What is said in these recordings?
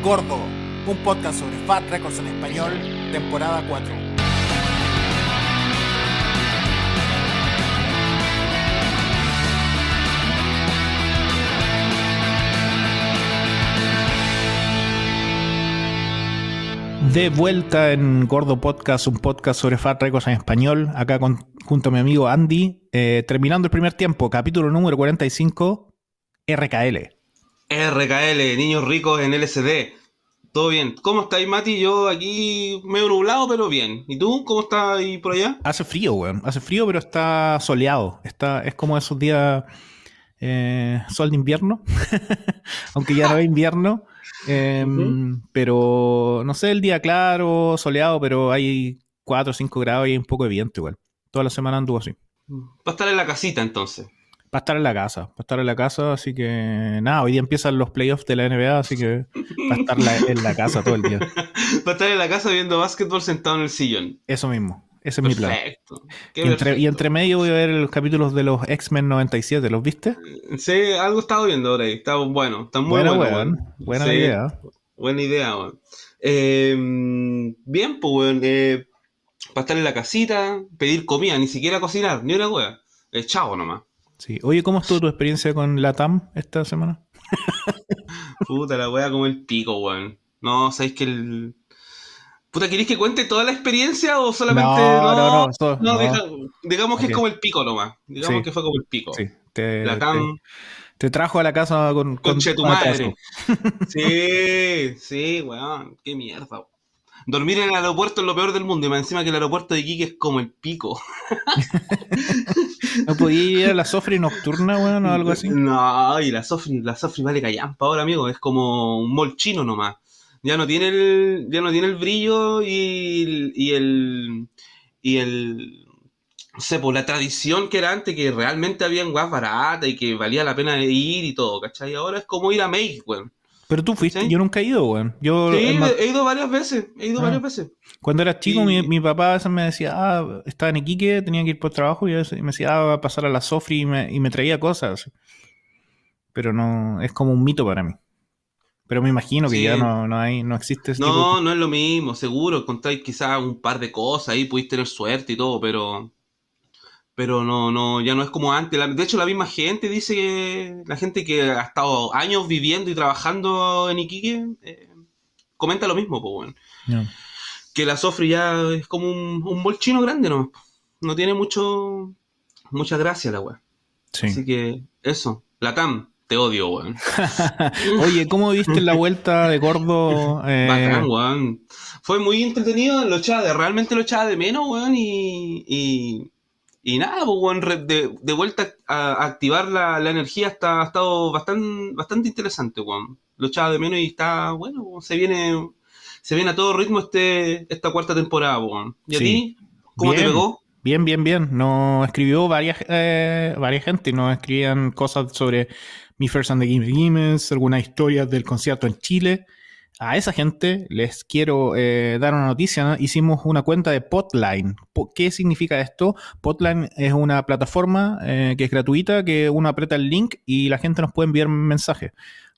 Gordo, un podcast sobre Fat Records en español, temporada 4. De vuelta en Gordo Podcast, un podcast sobre Fat Records en español, acá junto a mi amigo Andy, terminando el primer tiempo, capítulo número 45, RKL. RKL, niños ricos en LSD. Todo bien. ¿Cómo estáis, Mati? Yo aquí medio nublado, pero bien. ¿Y tú? ¿Cómo estás ahí por allá? Hace frío, weón. Hace frío, pero está soleado. Es como esos días sol de invierno, aunque ya no es invierno. Pero, no sé, el día claro, soleado, pero hay 4 o 5 grados y hay un poco de viento igual. Toda la semana anduvo así. Va a estar en la casita, entonces. Para estar en la casa, así que nada, hoy día empiezan los playoffs de la NBA, así que va a estar en la casa todo el día. Va a estar en la casa viendo básquetbol sentado en el sillón. Eso mismo, ese es mi plan. Perfecto. Y entre medio voy a ver los capítulos de los X-Men 97, ¿los viste? Sí, algo he estado viendo ahora ahí. Está bueno, está muy buena, bueno. weón. Buena sí, idea. Buena idea, weón. Bien, pues, weón. Para estar en la casita, pedir comida, ni siquiera cocinar, ni una wea. Chavo nomás. Sí. Oye, ¿cómo estuvo tu experiencia con la TAM esta semana? Puta, la wea como el pico, weón. No, ¿sabéis que el... Puta, ¿queréis que cuente toda la experiencia o solamente... digamos que es como el pico nomás. Digamos que fue como el pico. Sí. La TAM... Te trajo a la casa con Conche tu madre. Sí, weón. Qué mierda, weón. Dormir en el aeropuerto es lo peor del mundo. Y más encima que el aeropuerto de Iquique es como el pico. ¿No podía ir a la Sofri nocturna, weón, o algo así? No, y la Sofri vale callampa ahora, amigo. Es como un mall chino nomás. Ya no tiene el brillo y el no sé, por la tradición que era antes, que realmente habían guas baratas y que valía la pena ir y todo, ¿cachai? Ahora es como ir a Make, weón. Pero tú fuiste, ¿sí? Yo nunca he ido, weón. Sí, he ido varias veces, Cuando era chico, mi papá a veces me decía, estaba en Iquique, tenía que ir por trabajo, y a veces me decía, va a pasar a la Sofri y me traía cosas. Pero no, es como un mito para mí. Pero me imagino que ya no existe ese tipo de... No es lo mismo, seguro, encontráis quizás un par de cosas ahí, pudiste tener suerte y todo, pero no, ya no es como antes. De hecho, la misma gente dice que la gente que ha estado años viviendo y trabajando en Iquique comenta lo mismo, pues, bueno. No. Que la Sofri ya es como un bol chino grande, ¿no? No tiene mucha gracia la weá. Sí. Así que eso, la TAM, te odio, weón. Oye, ¿cómo viste la vuelta de Gordo? Bacán, weón. Fue muy entretenido, realmente lo echaba de menos, weón, y nada, pues, weón, de vuelta a activar la energía ha estado bastante interesante, weón. Lo echaba de menos y está, bueno, weón, se viene a todo ritmo esta cuarta temporada, weón. ¿Y a ti? ¿Cómo te pegó? Bien. Nos escribió varias gente, nos escribían cosas sobre Mi First and the Gimmicks, algunas historias del concierto en Chile. A esa gente les quiero dar una noticia, ¿no? Hicimos una cuenta de Podline. ¿Qué significa esto? Podline es una plataforma que es gratuita, que uno aprieta el link y la gente nos puede enviar mensajes.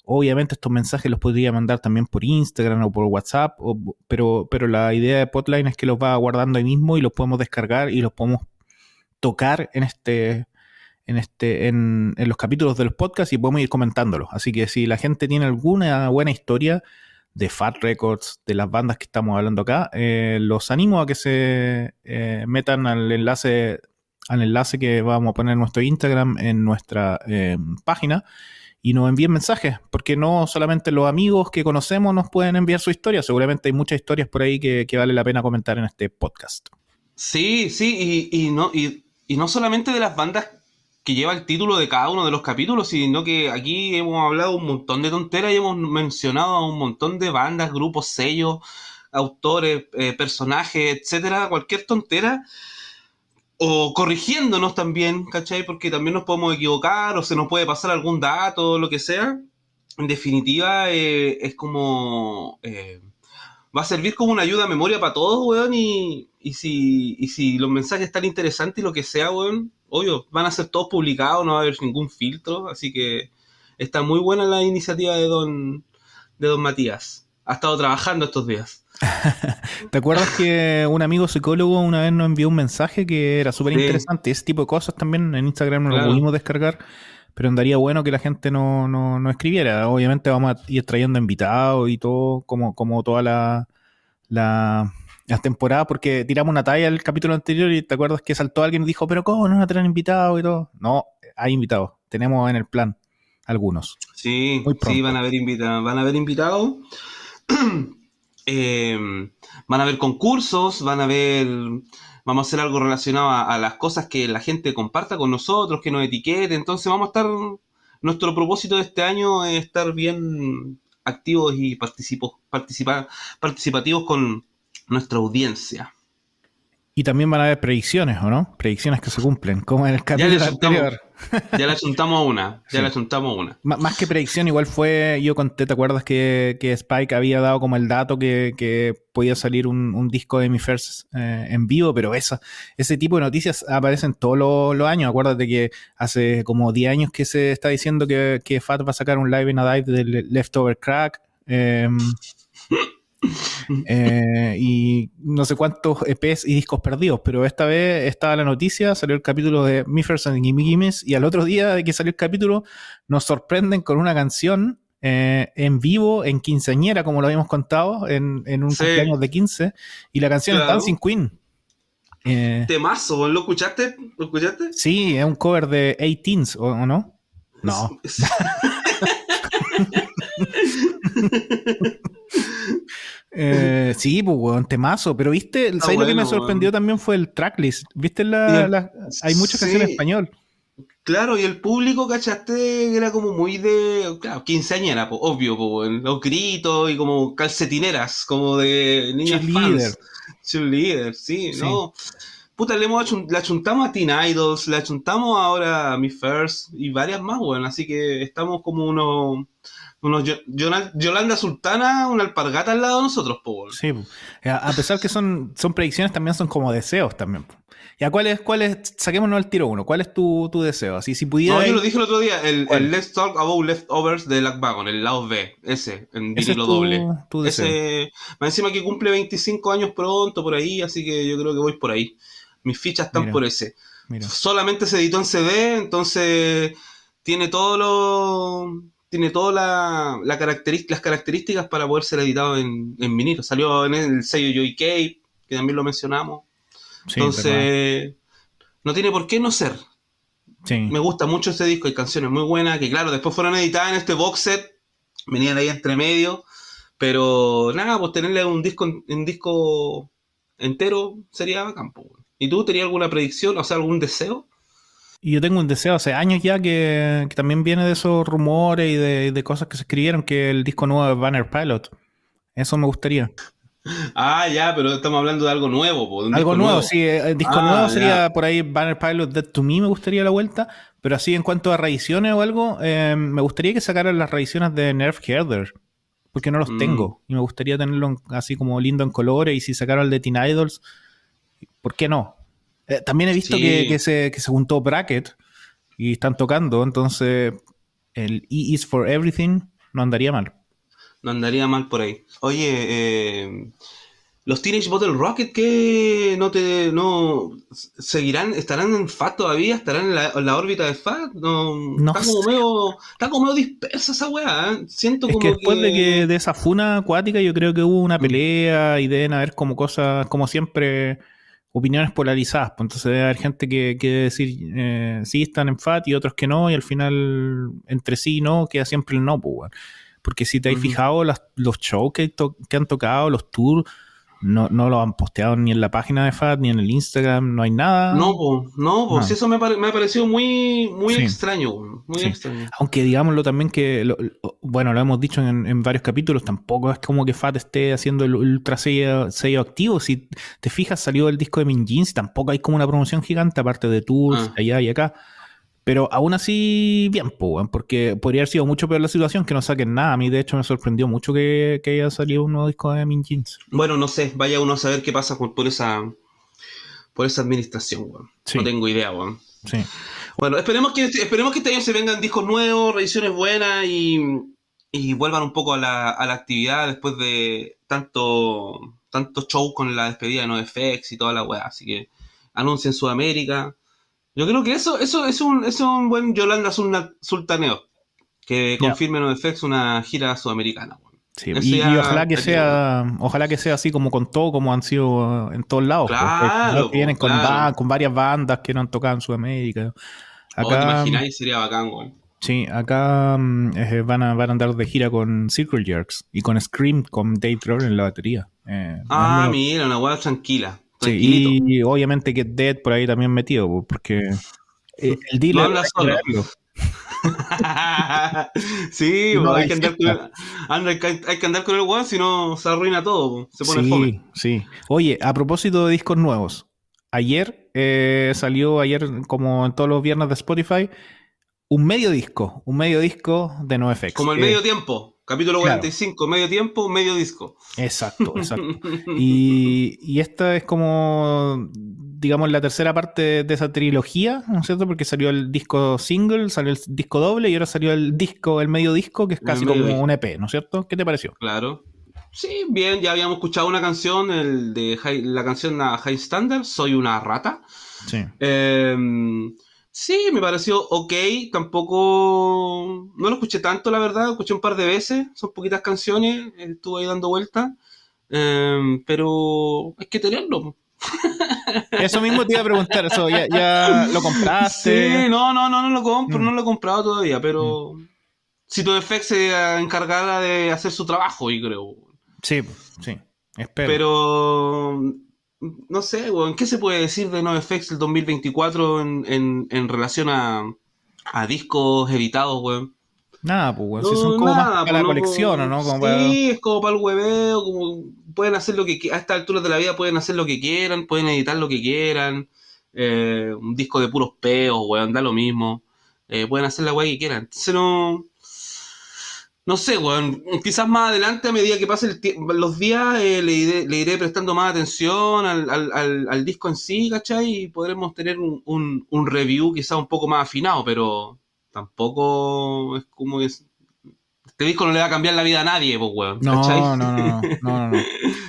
Obviamente estos mensajes los podría mandar también por Instagram o por WhatsApp, pero la idea de Podline es que los va guardando ahí mismo y los podemos descargar y los podemos tocar en los capítulos de los podcasts y podemos ir comentándolos. Así que si la gente tiene alguna buena historia de Fat Records, de las bandas que estamos hablando acá, los animo a que se metan al enlace que vamos a poner en nuestro Instagram, en nuestra página, y nos envíen mensajes, porque no solamente los amigos que conocemos nos pueden enviar su historia, seguramente hay muchas historias por ahí que vale la pena comentar en este podcast. Sí, y no solamente de las bandas que lleva el título de cada uno de los capítulos, sino que aquí hemos hablado un montón de tonteras y hemos mencionado a un montón de bandas, grupos, sellos, autores, personajes, etcétera, cualquier tontera, o corrigiéndonos también, ¿cachai? Porque también nos podemos equivocar o se nos puede pasar algún dato, lo que sea. En definitiva, es como... va a servir como una ayuda a memoria para todos, weón, y si los mensajes están interesantes y lo que sea, weón, obvio, van a ser todos publicados, no va a haber ningún filtro, así que está muy buena la iniciativa de don Matías. ha estado trabajando estos días. ¿Te acuerdas que un amigo psicólogo una vez nos envió un mensaje que era súper Sí, interesante? Ese tipo de cosas también en Instagram no lo claro. pudimos descargar, pero andaría bueno que la gente no escribiera. Obviamente vamos a ir trayendo invitados y todo, como toda la, las temporadas, porque tiramos una talla el capítulo anterior y te acuerdas que saltó alguien y dijo, pero ¿cómo no van a tener invitados y todo? No, hay invitados. Tenemos en el plan algunos. Sí, Muy sí, pronto. van a haber invitados. Eh, Van a haber concursos, vamos a hacer algo relacionado a las cosas que la gente comparta con nosotros, que nos etiquete. Entonces vamos a estar, nuestro propósito de este año es estar bien activos y participativos con nuestra audiencia. Y también van a haber predicciones, ¿o no? Predicciones que se cumplen, como en el Ya le capítulo chuntamos, anterior. ya le chuntamos una, ya le Sí. chuntamos una. Más que predicción, igual fue, yo conté, ¿te acuerdas que Spike había dado como el dato que podía salir un disco de Mi First en vivo? Pero ese tipo de noticias aparecen todos los años. Acuérdate que hace como 10 años que se está diciendo que Fat va a sacar un Live in a Dive del Leftover Crack. Y no sé cuántos EPs y discos perdidos, pero esta vez estaba la noticia, salió el capítulo de Me First and Gimme Gimmes, y al otro día de que salió el capítulo nos sorprenden con una canción en vivo, en quinceañera, como lo habíamos contado, en un Sí, cumpleaños de 15, y la canción es Dancing claro. Queen. Eh, Temazo, ¿lo escuchaste? ¿Lo escuchaste? sí, es un cover de 18s, ¿o no? Es- No. es- Sí, pues, weón, temazo. Pero viste, Está ¿sabes lo que me bueno, sorprendió weón. también fue el tracklist? ¿Viste Y el, hay muchas canciones en sí, español? claro, y el público, ¿cachaste? Era como muy de, claro, quinceañera, po, obvio, po, weón. Los gritos y como calcetineras, como de niñas Cheerleader, fans. Cheerleaders, sí, sí. ¿no? Puta, le achuntamos a Teen Idols, le achuntamos ahora a Mi First y varias más, weón. Así que estamos como Yolanda Sultana, una alpargata al lado de nosotros, po, weón. Sí, po. A pesar que son predicciones, también son como deseos también, po. ¿Y a saquémonos el tiro uno? ¿Cuál es tu deseo? Así, si No, pudiera yo ir, lo dije el otro día, el ¿cuál? Let's Talk About Leftovers de Black Wagon, el lado B, ese, en Ese es vinilo doble. tu deseo. Ese, más encima que cumple 25 años pronto, por ahí, así que yo creo que voy por ahí. Mis fichas están Mira, por ese. mira. Solamente se editó en CD, entonces tiene todo lo... Tiene todas las características para poder ser editado en vinilo. Salió en el sello Joy Cape, que también lo mencionamos. Sí, es verdad. Entonces, no tiene por qué no ser. Sí. Me gusta mucho este disco, hay canciones muy buenas que claro, después fueron editadas en este box set, venían ahí entre medio, pero nada, pues tenerle un disco entero sería bacán, po, weón. ¿Y tú tenías alguna predicción, o sea, algún deseo? Y yo tengo un deseo hace años ya que también viene de esos rumores y de cosas que se escribieron, que el disco nuevo de Banner Pilot. Eso me gustaría. Ah, ya, pero estamos hablando de algo nuevo, po, de un Algo disco nuevo, nuevo. sí. El disco nuevo Ah, ya. sería por ahí Banner Pilot Dead to Me, me gustaría la vuelta. Pero así en cuanto a reediciones o algo, me gustaría que sacaran las reediciones de Nerf Herder. Porque no los Mm, tengo. Y me gustaría tenerlo así como lindo en colores. Y si sacaron el de Teen Idols, ¿por qué no? También he visto sí, que se juntó Bracket y están tocando. Entonces, el E is for Everything no andaría mal. no andaría mal por ahí. Oye, los Teenage Bottle Rocket que no seguirán, estarán en FAT todavía, estarán en la órbita de FAT, no, No sé. está como medio dispersa esa weá, ¿eh? Siento Es que como después que de esa funa acuática, yo creo que hubo una mm, pelea y deben haber como cosas, como siempre, opiniones polarizadas. Pues entonces debe haber gente que debe decir sí están en FAT y otros que no, y al final entre sí y no queda siempre el no, pues, weón. Porque si te has ujú. fijado, los shows que han tocado, los tours, no lo han posteado ni en la página de FAT, ni en el Instagram, no hay nada. No, pues No. eso me ha parecido muy Sí. extraño, weón, muy Sí, extraño. aunque digámoslo también que, bueno, lo hemos dicho en varios capítulos, tampoco es como que Fat esté haciendo el ultra sello activo. Si te fijas, salió el disco de Min Jeans, tampoco hay como una promoción gigante, aparte de tours Ah, allá y acá. Pero aún así, bien, pues, weón, porque podría haber sido mucho peor la situación que no saquen nada. A mí, de hecho, me sorprendió mucho que haya salido un nuevo disco de Min Jeans. bueno, no sé, vaya uno a saber qué pasa por esa administración, weón. No Sí, tengo idea, weón. sí. Bueno, esperemos que este año se vengan discos nuevos, revisiones buenas y vuelvan un poco a la actividad después de tanto show con la despedida de NoFX y toda la weá. Así que anuncien Sudamérica. Yo creo que eso es un buen Yolanda Sultaneo. Que Ya. confirme NoFX una gira sudamericana, weón. Sí, Eso y ya estaría bueno. ojalá que sea así como con todo, como han sido en todos lados, pues. Claro, Que vienen pues, claro. con varias bandas que no han tocado en Sudamérica. Oh, ¿te Acá, imagináis? Sería bacán, weón. sí, acá van a andar de gira con Circle Jerks y con Scream, con Dave Grohl en la batería. Ah, mira, una weá tranquila, Sí, tranquilito. y obviamente Get Dead por ahí también metido, pues, porque el No dealer habla hay que solo. traerlo. Sí, Si po, no, hay hay que andar con fiesta. el, hay que andar con el weón, si no se arruina todo, po, se pone fome. Sí, sí. Oye, a propósito de discos nuevos, ayer salió, ayer como en todos los viernes de Spotify, un medio disco de NoFX. Como el medio tiempo, capítulo Claro, 45, medio tiempo, medio disco. exacto, exacto. Y esta es como, digamos, la tercera parte de esa trilogía, ¿no es cierto? Porque salió el disco single, salió el disco doble y ahora salió el disco, el medio disco, que es El casi medio como un disco, EP, ¿no es cierto? ¿Qué te pareció? claro. Sí, bien, ya habíamos escuchado una canción, la canción a High Standard, Soy una rata. Sí. Eh, sí, me pareció ok, tampoco, no lo escuché tanto, la verdad, escuché un par de veces, son poquitas canciones, estuve ahí dando vueltas, pero hay que tenerlo. Eso mismo te iba a preguntar, eso, ya lo compraste. Sí, no lo compro, Mm, no lo he comprado todavía, mm. pero si tu FX se encargara de hacer su trabajo, yo creo. Sí, sí, espero. Pero no sé, weón, ¿qué se puede decir de NoFX el 2024 en relación a discos editados, weón? Nada, pues, weón, si son No, como más nada, para pues la no, colección, ¿o no? Como para... sí, es como para el hueveo, como pueden hacer lo que a estas alturas de la vida pueden hacer lo que quieran, pueden editar lo que quieran, un disco de puros peos, weón, da lo mismo, pueden hacer la weá que quieran. Entonces no sé, weón, quizás más adelante a medida que pasen los días le iré prestando más atención al disco en sí, ¿cachai? Y podremos tener un review quizás un poco más afinado, pero tampoco es como que este disco no le va a cambiar la vida a nadie, pues, weón, ¿cachai? No, no, no, no, no, no, no.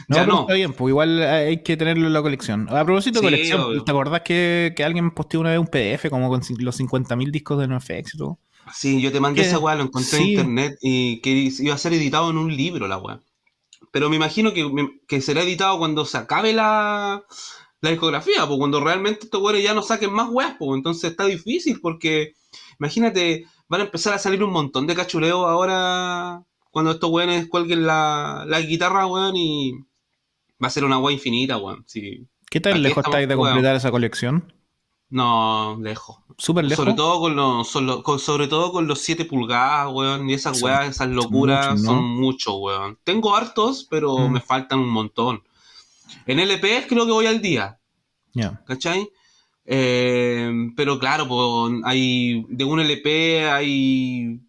No, Ya pero está no. bien, pues igual hay que tenerlo en la colección. A propósito de Sí, colección, ¿te obvio. acordás que alguien posteó una vez un PDF como con los 50.000 discos de NoFX y todo? Sí, yo te mandé esa ¿Qué? weá, lo encontré en Sí, internet y que iba a ser editado en un libro la weá. Pero me imagino que será editado cuando se acabe la discografía, pues cuando realmente estos weones ya no saquen más weas, pues entonces está difícil porque imagínate, van a empezar a salir un montón de cachureos ahora cuando estos weones cuelguen la guitarra, weón, y va a ser una wea infinita, weón. Sí. ¿qué tan ¿Para qué lejos estamos estáis de con weón? completar esa colección? No, lejos. ¿Súper Sobre lejos? todo sobre todo con los 7 pulgadas, weón, y esas Son, weas, esas son muchos, locuras son ¿no? mucho, weón. Tengo hartos, pero Mm, me faltan un montón. En LP creo que voy al día, ya. ¿cachai? Pero claro, pues, de un LP hay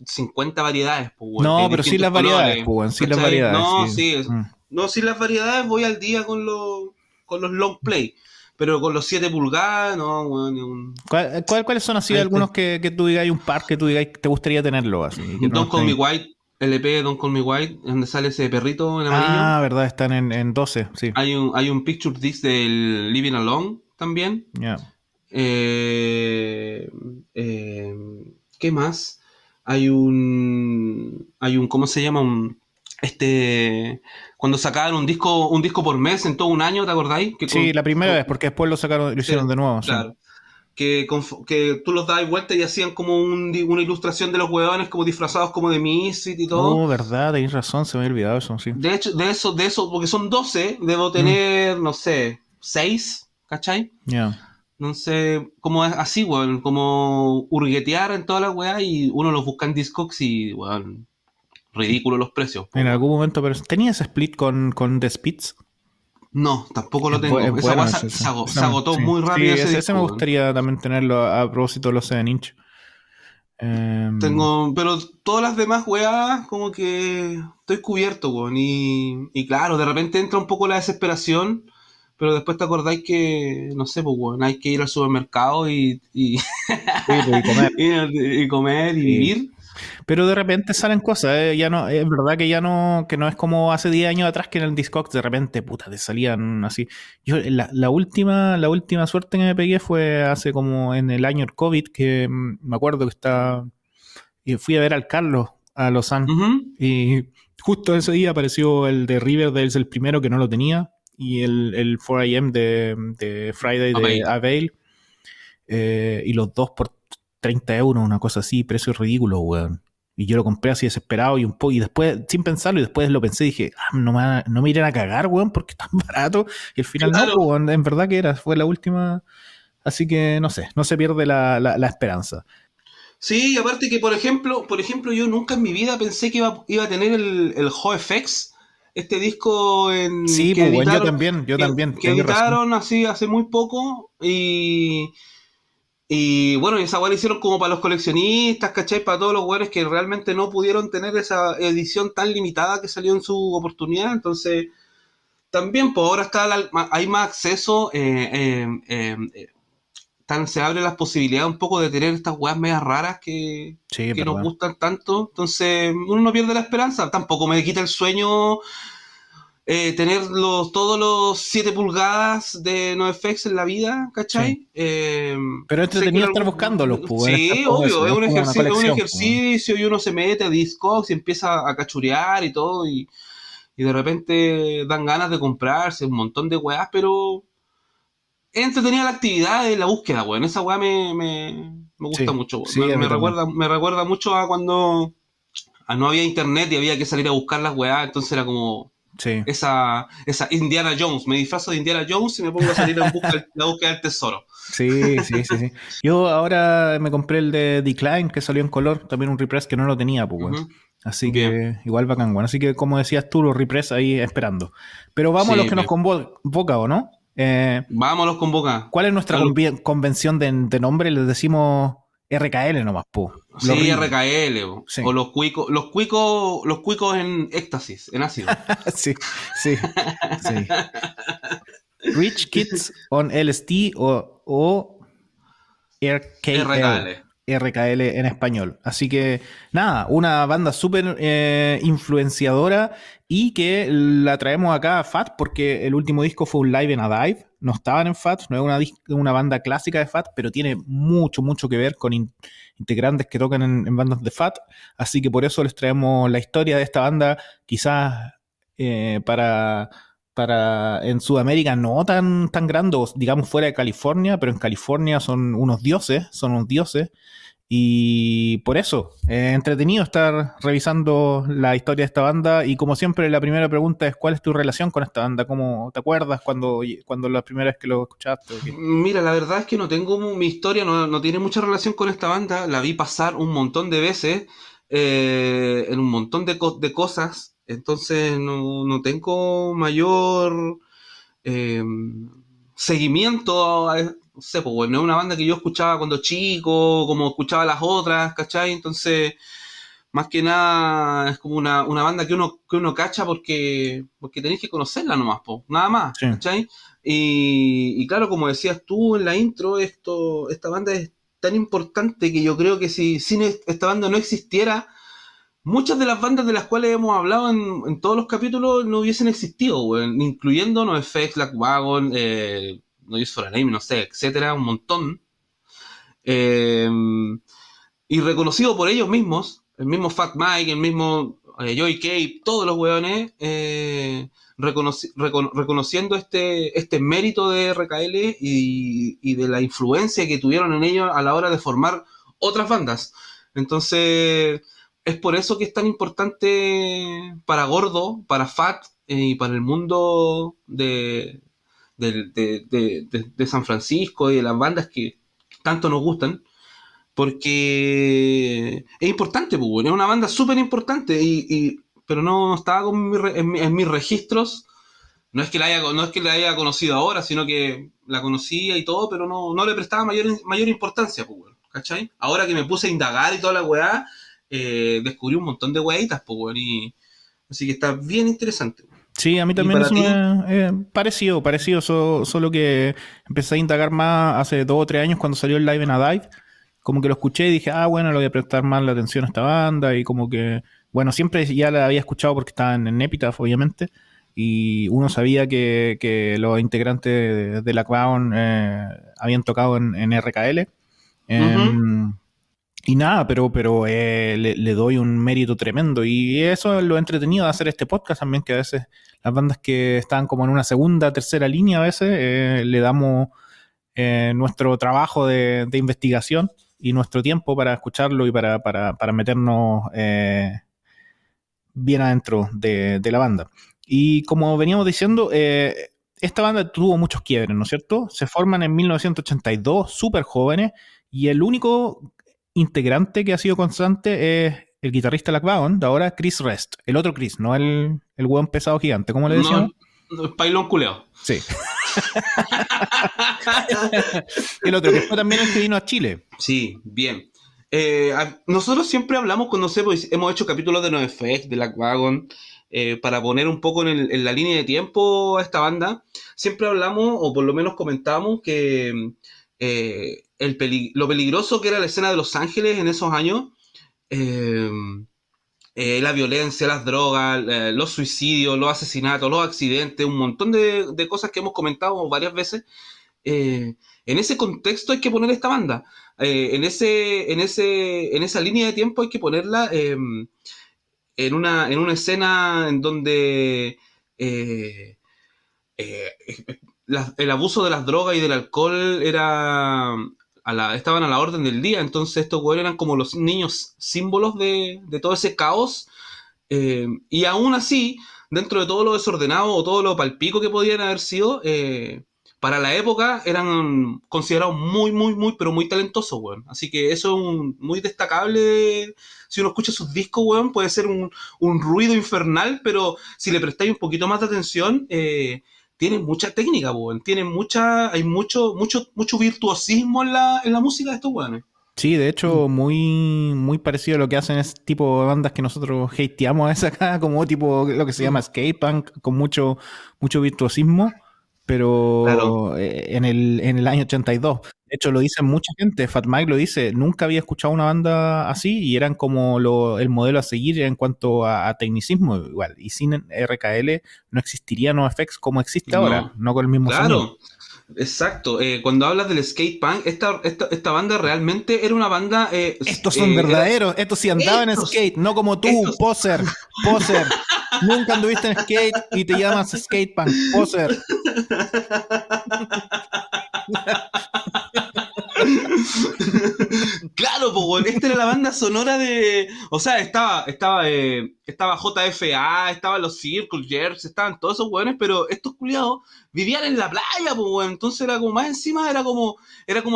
50 variedades, pues, weón, que hay No, pero sí distintos las variedades, colores, pues, weón, sí las ¿cachai? variedades, No, sí. sí, Mm. no, si las variedades voy al día con los long play, pero con los 7 pulgadas, no, weón, ¿Cuáles son así ahí algunos está. que tú digas, hay un par que tú digas que te gustaría tenerlo así, que no Don't Call Me esté... White, LP Don't Call Me White, donde sale ese perrito en amarillo. Ah, verdad, están en 12, sí. Hay un picture disc del Living Alone también. Ya. Eh, eh, ¿Qué más? Hay un, ¿cómo se llama? Cuando sacaban un disco por mes en todo un año, ¿te acordáis? Sí, la primera vez, porque después lo sacaron, lo hicieron Sí, de nuevo, sí. claro. Que tú los dabas vuelta y hacían como una ilustración de los huevones como disfrazados como de Misfit y todo. Oh, verdad, tenéis razón, se me había olvidado eso, sí. De hecho, de eso, porque son 12 debo Mm, tener, no sé, 6, ¿cachai? ya. No sé, como es así, weón, como hurguetear en toda la weá y uno los busca en Discogs y, weón, ridículo los precios, pues, En weón. algún momento, pero ¿tenías split con The Spits? No, tampoco lo Es tengo. Esa bueno weá ese, se, ago- se ese agotó sí. muy Sí, rápido ese ese me disco, weón. gustaría también tenerlo a propósito de los 7 inch. Pero todas las demás weas, como que estoy cubierto, weón. Y claro, de repente entra un poco la desesperación, pero después te acordáis que, no sé, pues, weón, hay que ir al supermercado y Sí, pues, y comer. y comer y Sí. vivir. Pero de repente salen cosas, ya no, es verdad que no es como hace 10 años atrás que en el Discogs de repente, puta, te salían así. Yo, la última suerte que me pegué fue hace como en el año del COVID, que me acuerdo que y fui a ver al Carlos, a Lausanne, Ujú. y justo ese día apareció el de Riverdale, el primero que no lo tenía, y el 4AM de Friday A de Bale. Avail, y los dos por 30 euros, una cosa así, precio ridículo, weón. Y yo lo compré así desesperado y un poco, y después, sin pensarlo, y después lo pensé, dije, no me irán a cagar, weón, porque es tan barato. Y al final no, Claro. pues, weón, en verdad que era, fue la última. Así que no sé, no se pierde la esperanza. Sí, aparte que, por ejemplo, yo nunca en mi vida pensé que iba a tener el JFX, este disco Sí, que pues, weón, editaron, yo que, también, que tenés razón. editaron así hace muy poco. Y bueno, esa weá la hicieron como para los coleccionistas, ¿cachai? Para todos los weones que realmente no pudieron tener esa edición tan limitada que salió en su oportunidad. Entonces, también, pues ahora hay más acceso, se abren las posibilidades un poco de tener estas weas medias raras Sí, es que nos verdad. gustan tanto. Entonces, uno no pierde la esperanza. Tampoco me quita el sueño tener todos los 7 pulgadas de NoFX en la vida, Sí. ¿cachai? Pero es Sé que en entretenido estar buscándolos, algún... pues, weón, es Sí, como obvio, eso, es es un como una ejercicio, es un colección, pues, weón. ejercicio y uno se mete a Discogs y empieza a cachurear y todo y de repente dan ganas de comprarse un montón de weas, pero es entretenida la actividad de la búsqueda, weón. Esa weá me gusta Sí, mucho, weón. sí, a mí también. Me recuerda mucho a cuando no había internet y había que salir a buscar las weá, entonces era como Sí. esa Indiana Jones. Me disfrazo de Indiana Jones y me pongo a salir en la búsqueda del tesoro. Sí, sí, sí, sí. Yo ahora me compré el de Decline, que salió en color, también un repress que no lo tenía, pues, weón. Ujú. Así Bien. que igual bacán, weón. Así que como decías tú, los repress ahí esperando. Pero vamos a los Sí, que nos bien. convoca, ¿o no? Vámonos con Boca. ¿Cuál es nuestra convención de nombre? Les decimos RKL nomás, po. Los Sí, RIM. RKL, Sí, o los cuicos en éxtasis, en ácido. sí, sí, sí. Rich Kids on LSD o RKL. RKL. RKL en español. Así que nada, una banda súper influenciadora y que la traemos acá a FAT porque el último disco fue un live en a dive. No estaban en FAT, no es una banda clásica de FAT, pero tiene mucho, mucho que ver con integrantes que tocan en bandas de FAT. Así que por eso les traemos la historia de esta banda, quizás para en Sudamérica no tan grande, o digamos fuera de California, pero en California son unos dioses, y por eso, entretenido estar revisando la historia de esta banda, y como siempre la primera pregunta es ¿cuál es tu relación con esta banda? ¿Cómo te acuerdas cuando la primera vez que lo escuchaste? ¿O qué? Mira, la verdad es que no tengo mi historia, no tiene mucha relación con esta banda. La vi pasar un montón de veces en un montón de cosas. Entonces no tengo mayor eh, seguimiento. No sé, pues bueno, es una banda que yo escuchaba cuando chico, como escuchaba las otras, ¿cachai? Entonces, más que nada, es como una banda que uno cacha porque tenéis que conocerla nomás, po, nada más, Sí, ¿cachai? Y claro, como decías tú en la intro, esta banda es tan importante que yo creo que si sin esta banda no existiera, muchas de las bandas de las cuales hemos hablado en todos los capítulos no hubiesen existido, weón, incluyendo NoFX, Lagwagon, No Use for a Name, no sé, etcétera, un montón. Eh, y reconocido por ellos mismos, el mismo Fat Mike, el mismo Joey Cape, todos los weones, reconociendo este mérito de RKL y de la influencia que tuvieron en ellos a la hora de formar otras bandas. Entonces, es por eso que es tan importante para Gordo, para Fat y para el mundo de San Francisco y de las bandas que tanto nos gustan, porque es importante, pues, bueno, es una banda súper importante, pero no estaba en mis registros. No es que la haya conocido ahora, sino que la conocía y todo, pero no le prestaba mayor importancia, pues, bueno, ¿cachai? Ahora que me puse a indagar y toda la weá, descubrí un montón de weaditas, pues, bueno, así que está bien interesante. sí, a mí Y también para eso ti, me parecido, solo que empecé a indagar más hace 2 o 3 años cuando salió el live en a dive, como que lo escuché y dije, bueno, le voy a prestar más la atención a esta banda y como que, bueno, siempre ya la había escuchado porque estaban en Epitaph, obviamente, y uno sabía que los integrantes de la Crown habían tocado en RKL. Ujú. Y nada, pero le doy un mérito tremendo. Y eso es lo entretenido de hacer este podcast también, que a veces las bandas que están como en una segunda, tercera línea, a veces le damos nuestro trabajo de investigación y nuestro tiempo para escucharlo y para meternos bien adentro de la banda. Y como veníamos diciendo, esta banda tuvo muchos quiebres, ¿no es cierto? Se forman en 1982, súper jóvenes, y el único integrante que ha sido constante es el guitarrista Lack Vaughan, de ahora Chris Rest, el otro Chris, no el hueón pesado gigante, ¿cómo le No, decíamos? no, es pailón culeo. Sí. El otro, que fue también el que vino a Chile. Sí, bien. Nosotros siempre hablamos cuando hemos hecho capítulos de NoFX, de Black Wagon, para poner un poco en la línea de tiempo a esta banda. Siempre hablamos, o por lo menos comentamos, que lo peligroso que era la escena de Los Ángeles en esos años, eh, la violencia, las drogas, los suicidios, los asesinatos, los accidentes, un montón de cosas que hemos comentado varias veces. En ese contexto hay que poner esta banda. En esa línea de tiempo hay que ponerla en una escena en donde eh, eh, el abuso de las drogas y del alcohol estaban a la orden del día. Entonces estos güeyes eran como los niños símbolos de todo ese caos. Y aún así, dentro de todo lo desordenado o todo lo palpico que podían haber sido, para la época eran considerados muy, muy, muy, pero muy talentosos, weón. Así que eso es muy destacable. Si uno escucha sus discos, weón, puede ser un ruido infernal, pero si le prestáis un poquito más de atención, tienen mucha técnica, weón. Hay mucho virtuosismo en la música de estos weones. Sí, de hecho, muy parecido a lo que hacen ese tipo de bandas que nosotros hateamos a veces acá, como tipo lo que se llama skate punk, con mucho virtuosismo, Claro. pero en el año 82. De hecho, lo dicen mucha gente, Fat Mike lo dice, nunca había escuchado una banda así y eran como el modelo a seguir en cuanto a tecnicismo igual. Y sin RKL no existiría NoFX como existe ahora, No. no con el mismo sonido. Claro. Exacto, cuando hablas del skate punk, esta banda realmente era una banda, Estos son verdaderos, estos sí andaban en estos, skate, no como tú, estos, poser. Nunca anduviste en skate y te llamas skate punk, poser. claro, pues, weón, esta era la banda sonora o sea, estaba JFA, estaban los Circle Jerks, estaban todos esos weones, pero estos culiados vivían en la playa, pues, weón, entonces era como más encima, era como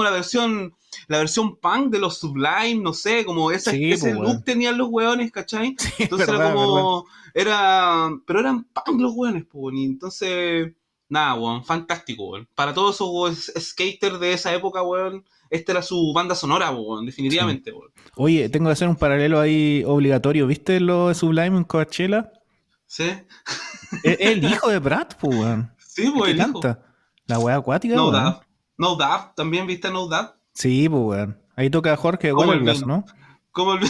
la versión punk de los Sublime, no sé, como Sí, ese pues, look weón. tenían los weones, ¿cachai? Sí, es Entonces era verdad, es verdad. como, pero eran punk los weones, pues, weón, y entonces, nada, weón, fantástico, weón. Para todos esos skaters de esa época, weón, esta era su banda sonora, weón, Sí. definitivamente, weón. Oye, tengo que hacer un paralelo ahí obligatorio. ¿Viste lo de Sublime en Coachella? ¿Sí? Es el hijo de Brad, pues, weón. Sí, El pues que el hijo. canta. La weá acuática, No weón. Doubt. No Doubt, también viste No Doubt. Sí, pues, weón. Ahí toca Jorge Como el Waterglass, vino. ¿no? Como el,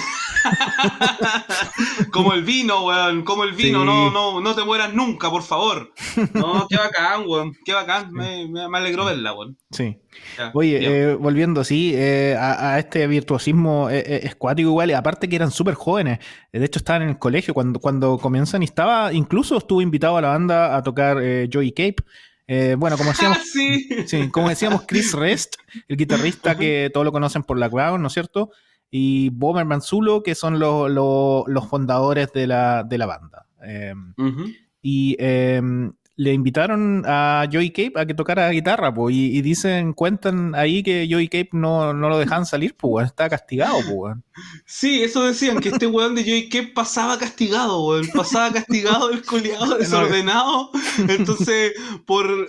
como el vino, weón. Como el vino. No, Sí. no, no te mueras nunca, por favor. No, qué bacán, weón. Qué bacán. Sí. Me alegró Sí. verla, weón. Sí. Ya, bien. Oye, volviendo así a este virtuosismo es cuático igual, y aparte que eran súper jóvenes. De hecho, estaban en el colegio cuando comienzan y incluso estuvo invitado a la banda a tocar Joey Cape. Bueno, ¡Ja, sí! sí, como decíamos, Chris Rest, el guitarrista Ajá. que todos lo conocen por la Crown, ¿no es cierto? Y Bomer Manzulo, que son los fundadores de la banda. Ujú. Y le invitaron a Joey Cape a que tocara guitarra, po, y cuentan ahí que Joey Cape no lo dejaban salir, pues, está castigado, pues. Sí, eso decían, que este weón de Joy K pasaba castigado, weón. Pasaba castigado el culiado No, desordenado. Entonces,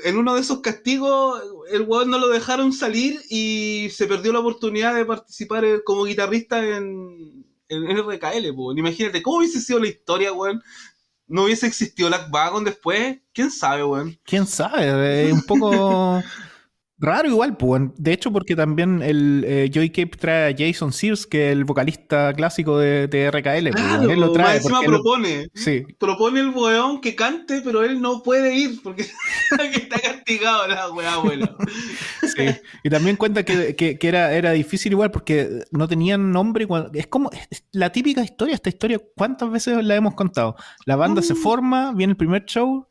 en uno de esos castigos, el weón no lo dejaron salir y se perdió la oportunidad de participar como guitarrista en RKL, weón. Imagínate, ¿cómo hubiese sido la historia, weón? ¿No hubiese existido Black Wagon después? ¿Quién sabe, weón? quién sabe, un poco. Raro igual, pues. De hecho, porque también el Joey Cape trae a Jason Sears, que es el vocalista clásico de RKL, pues, weón. Él lo Claro, más trae encima porque él... propone. Sí, Propone el weón que cante, pero él no puede ir porque está castigado la weá, abuela. sí. Y también cuenta que era difícil igual porque no tenían nombre. Es como es la típica historia, esta historia, ¿cuántas veces la hemos contado? La banda se forma, viene el primer show,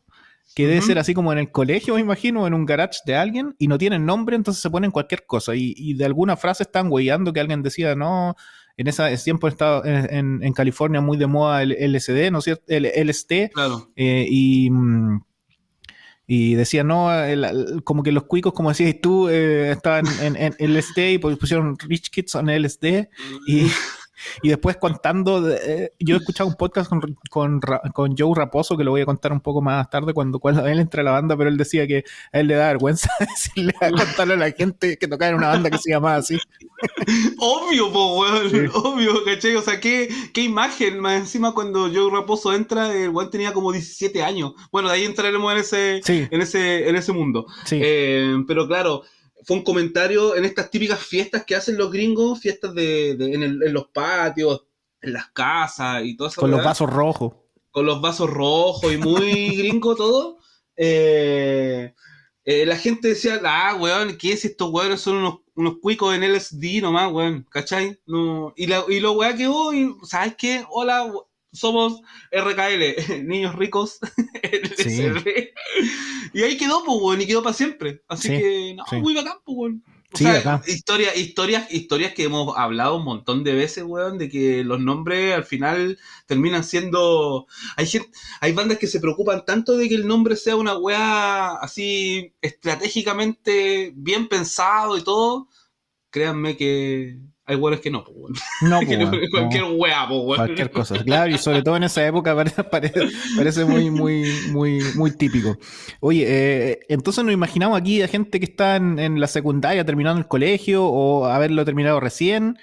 que debe ser Ujú. así como en el colegio, me imagino, en un garage de alguien, y no tienen nombre, entonces se ponen cualquier cosa. Y de alguna frase están huellando que alguien decía, no, ese tiempo estaba en California muy de moda el LSD, ¿no es cierto? El LSD, Claro. eh, y, mm, y decía, no, como que los cuicos, como decías tú, estaban en LSD y pusieron Rich Kids on LSD. Y, y después contando, yo he escuchado un podcast con Joe Raposo, que lo voy a contar un poco más tarde cuando él entra a la banda, pero él decía que a él le da vergüenza decirle a contarle a la gente que tocaba en una banda que se llamaba así. Obvio, po, weón. Sí, Obvio, ¿cachai? O sea, qué imagen. Más encima cuando Joe Raposo entra, el weón tenía como 17 años. Bueno, de ahí entraremos sí, en ese mundo. sí. Pero claro, fue un comentario en estas típicas fiestas que hacen los gringos, fiestas en los patios, en las casas y toda esa Con los weá, vasos rojos. con los vasos rojos y muy gringo todo. Eh, la gente decía, weón, ¿qué es estos weones? Son unos cuicos en LSD nomás, weón, ¿cachai? No, y lo weá que hoy, ¿sabes qué? Hola, somos RKL, niños ricos, Sí, LSD. Y ahí quedó, pues, weón, y quedó para siempre. Así sí, que, no, sí. muy bacán, pues, weón. O Sí, sea, acá. historias que hemos hablado un montón de veces, weón, de que los nombres al final terminan siendo... Hay bandas que se preocupan tanto de que el nombre sea una weá así estratégicamente bien pensado y todo. Créanme que hay weones que no, pues, weón. No, Que pues, no bueno, es cualquier no. weá, pues, weón. Cualquier cosa, claro, y sobre todo en esa época parece muy, muy, muy, muy típico. Oye, entonces nos imaginamos aquí a gente que está en la secundaria terminando el colegio o haberlo terminado recién,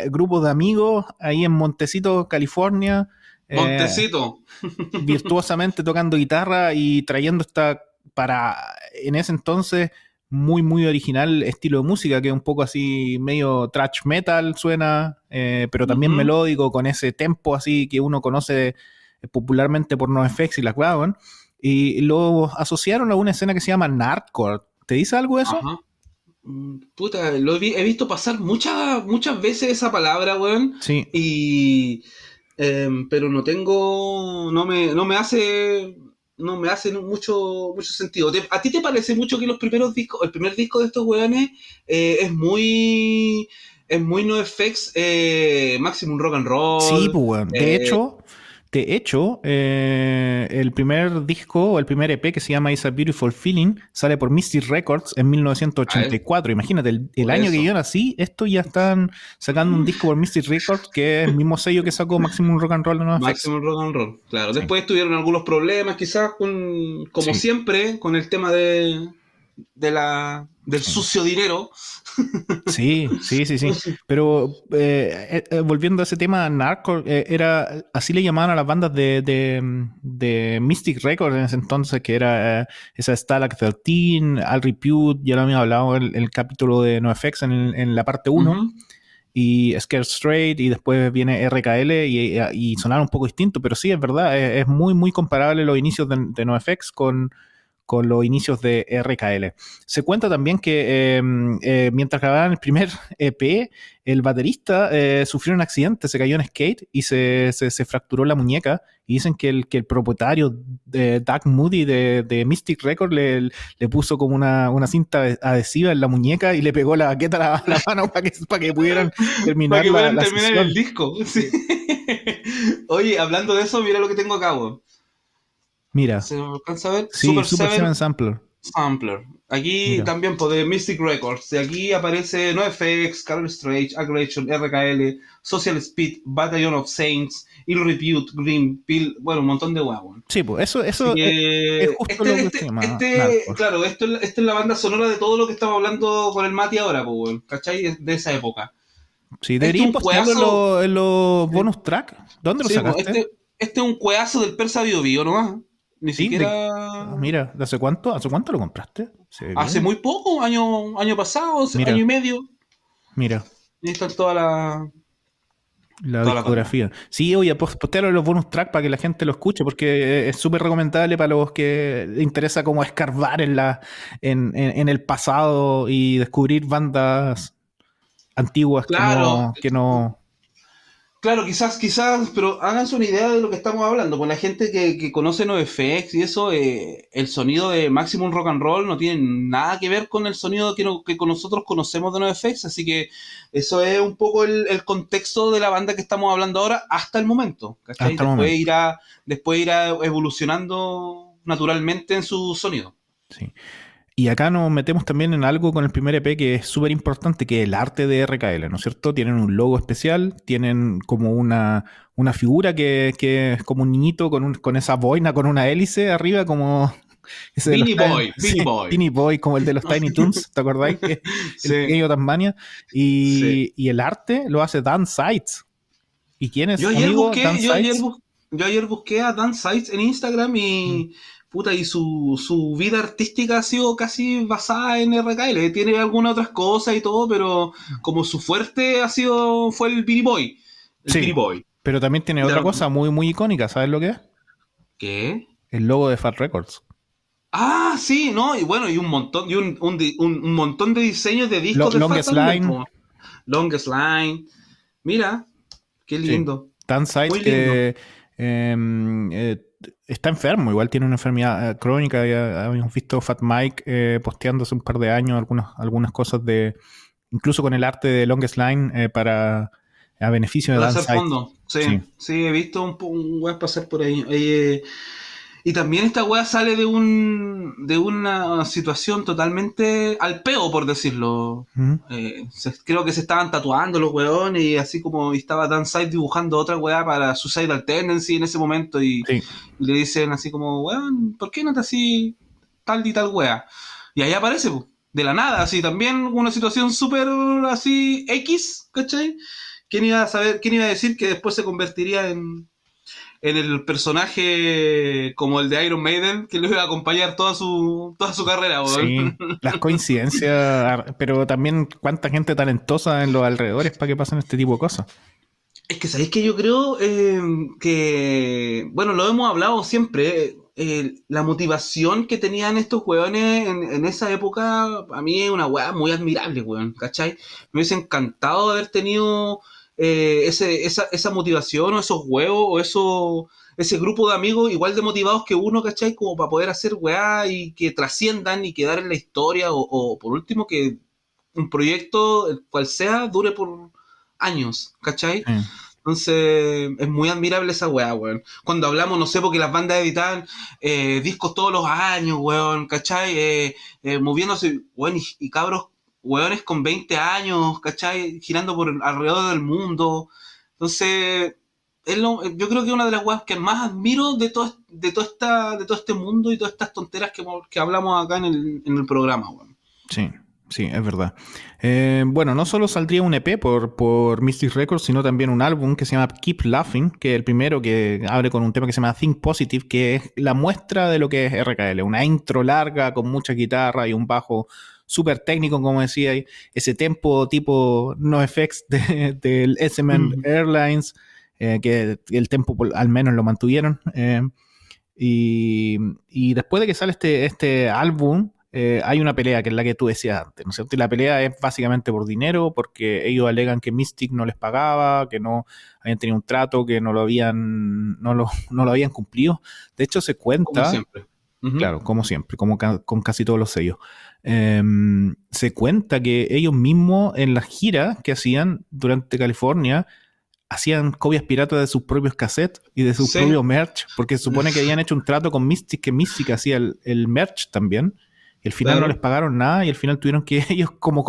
grupos de amigos ahí en Montecito, California, eh, Montecito. virtuosamente tocando guitarra y trayendo para, en ese entonces, muy, muy original estilo de música, que es un poco así medio thrash metal suena, pero también Ujú. melódico, con ese tempo así que uno conoce popularmente por NoFX y las Wagon, y lo asociaron a una escena que se llama Nardcore. ¿Te dice algo de eso? Ajá. Puta, he visto pasar muchas veces esa palabra, weón. Sí. Y pero no me hace mucho sentido. ¿A ti te parece mucho que los primeros discos, el primer disco de estos weones es muy NoFX, Maximum Rock and Sí, Roll? pues, weón. eh, De hecho, el primer disco o el primer EP que se llama It's a Beautiful Feeling sale por Mystic Records en a ver, 1984. Imagínate, el por año que eso. yo nací, esto ya están sacando un disco por Mystic Records, que es el mismo sello que sacó Maximum Rock and Roll de NoFX. Maximum Rock and Roll, claro. Sí, Después tuvieron algunos problemas, quizás, como sí, siempre, con el tema del sí. sucio dinero. Sí, sí, sí, sí. Pero volviendo a ese tema, Narco, así le llamaban a las bandas de Mystic Records en ese entonces, que era esa Stalag 13, Al Repute, ya lo habíamos hablado en el capítulo de NoFX en la parte uno, Ujú. y Scared Straight, y después viene RKL, y sonaron un poco distintos, pero sí, es verdad, es muy, muy comparable los inicios de NoFX con los inicios de RKL. Se cuenta también que mientras grababan el primer EP, el baterista sufrió un accidente, se cayó en skate y se fracturó la muñeca. Y dicen que el propietario de Doug Moody de Mystic Record le puso como una cinta adhesiva en la muñeca y le pegó la baqueta a la mano para que pudieran Para terminar que puedan la terminar el sesión. disco. Sí. Sí. Oye, hablando de eso, mira lo que tengo acá, weón. Mira, ¿Se me alcanza a ver? sí, Super Super 7 Seven Sampler. Sampler. Aquí Mira. también, pues, de Mystic Records. De aquí aparece NoFX, Carol Strange, Aggression, RKL, Social Speed, Battalion of Saints, Ill Repute, Green Pill, bueno, un montón de weón. Sí, pues Así es que justo lo que se llama Narcos. claro, esto es la banda sonora de todo lo que estamos hablando con el Mati ahora, pues, weón, ¿cachai? De esa época. Sí, Este es deberíais un postearlo cueazo, en los sí, bonus track. ¿Dónde lo sí, pues, sacaste? este es un cueazo del Persa Bio Bio nomás. Ni Sí, siquiera. mira, ¿de hace cuánto? ¿Hace cuánto lo compraste? Se ve hace bien. muy poco, año pasado, año Mira, y medio. mira. Ahí está La toda la banda. discografía. Sí, oye, postealo los bonus track para que la gente lo escuche, porque es súper recomendable para los que les interesa como escarbar en el pasado y descubrir bandas antiguas Claro, que no. claro, quizás, pero háganse una idea de lo que estamos hablando. Pues la gente que conoce NoFX y eso, el sonido de Maximum Rock and Roll no tiene nada que ver con el sonido que con nosotros conocemos de NoFX, así que eso es un poco el contexto de la banda que estamos hablando ahora hasta el momento, ¿cachai? Hasta el momento. Después irá evolucionando naturalmente en su sonido. Sí. Y acá nos metemos también en algo con el primer EP que es súper importante, que es el arte de RKL, ¿no es cierto? Tienen un logo especial, tienen como una figura que es como un niñito con esa boina, con una hélice arriba, como ese de los sí, Beanie Boy. Beanie Boy, como el de los Tiny Toons, ¿te acordáis? Que el Sí, pequeño Tasmania. sí. Y el arte lo hace Dan Seitz. ¿Y quién es, Yo ayer amigo? Dan busqué, yo ayer, Seitz. bus- yo ayer busqué a Dan Sites en Instagram Mm. y puta, y su vida artística ha sido casi basada en RKL. Tiene algunas otras cosas y todo, pero como su fuerte fue el Beanie Boy. El Sí, Beanie Boy. pero también tiene Y otra cosa muy, muy icónica, ¿sabes lo que es? ¿Qué? El logo de Fat Records. Ah, sí, no, y bueno, y un montón, un montón de diseños de discos de Fat Longest también, Line. po. Longest Line. Mira, qué Sí. lindo. Dan Sides Muy lindo. que está enfermo, igual tiene una enfermedad crónica. Ya habíamos visto Fat Mike posteando hace un par de años algunas cosas incluso con el arte de Longest Line a beneficio de Para Dan hacer Sides. fondo, Sí. sí, sí, he visto un web pasar por ahí. Y también esta wea sale de una situación totalmente al peo, por decirlo. Ujú. Creo que se estaban tatuando los weones y así como estaba Dan Side dibujando otra weá para Suicidal Tendency en ese momento Sí. y le dicen así como, weón, ¿por qué no te así tal y tal wea? Y ahí aparece, po, de la nada, así también una situación súper así X, ¿cachai? ¿Quién iba a saber, quién iba a decir que después se convertiría en el personaje como el de Iron Maiden que lo iba a acompañar toda su carrera, weón? Sí. Las coincidencias, pero también cuánta gente talentosa en los alrededores para que pasen este tipo de cosas. Es que sabéis que yo creo que, bueno, lo hemos hablado siempre, la motivación que tenían estos weones en esa época, a mí es una weá muy admirable, weón, ¿cachai? Me hubiese encantado haber tenido esa motivación o esos huevos o ese grupo de amigos igual de motivados que uno, ¿cachai? Como para poder hacer weá y que trasciendan y quedar en la historia o por último que un proyecto, el cual sea, dure por años, ¿cachai? Sí. Entonces, es muy admirable esa weá, weón. Cuando hablamos, no sé, porque las bandas editan discos todos los años, weón, ¿cachai? Moviéndose, weón, y cabros, weones con 20 años, ¿cachai? Girando por alrededor del mundo. Entonces, yo creo que es una de las weas que más admiro de todo este mundo y todas estas tonteras que hablamos acá en el programa, weón. Sí, sí, es verdad. Bueno, no solo saldría un EP por Mystic Records, sino también un álbum que se llama Keep Laughing, que es el primero que abre con un tema que se llama Think Positive, que es la muestra de lo que es RKL. Una intro larga con mucha guitarra y un bajo súper técnico, como decía, y ese tempo tipo NoFX del SM Airlines, que el tempo al menos lo mantuvieron. Y después de que sale este álbum, hay una pelea que es la que tú decías antes, ¿no es cierto? Y la pelea es básicamente por dinero, porque ellos alegan que Mystic no les pagaba, que no habían tenido un trato, que no lo habían cumplido. De hecho, se Como cuenta, siempre. Ujú. claro, como siempre, con casi todos los sellos, se cuenta que ellos mismos en las giras que hacían durante California hacían copias piratas de sus propios cassettes y de sus Sí. propios merch, porque se supone que habían hecho un trato con Mystic, que Mystic hacía el merch también, y al final no les Claro. pagaron nada, y al final tuvieron que ellos como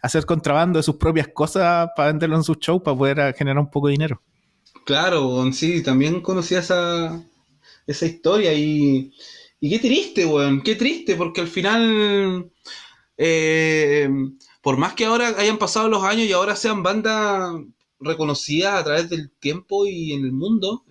hacer contrabando de sus propias cosas para venderlo en sus shows, para poder generar un poco de dinero. Claro, sí, también conocía esa historia y qué triste, weón, qué triste, porque al final, eh, por más que ahora hayan pasado los años y ahora sean bandas reconocidas a través del tiempo y en el mundo,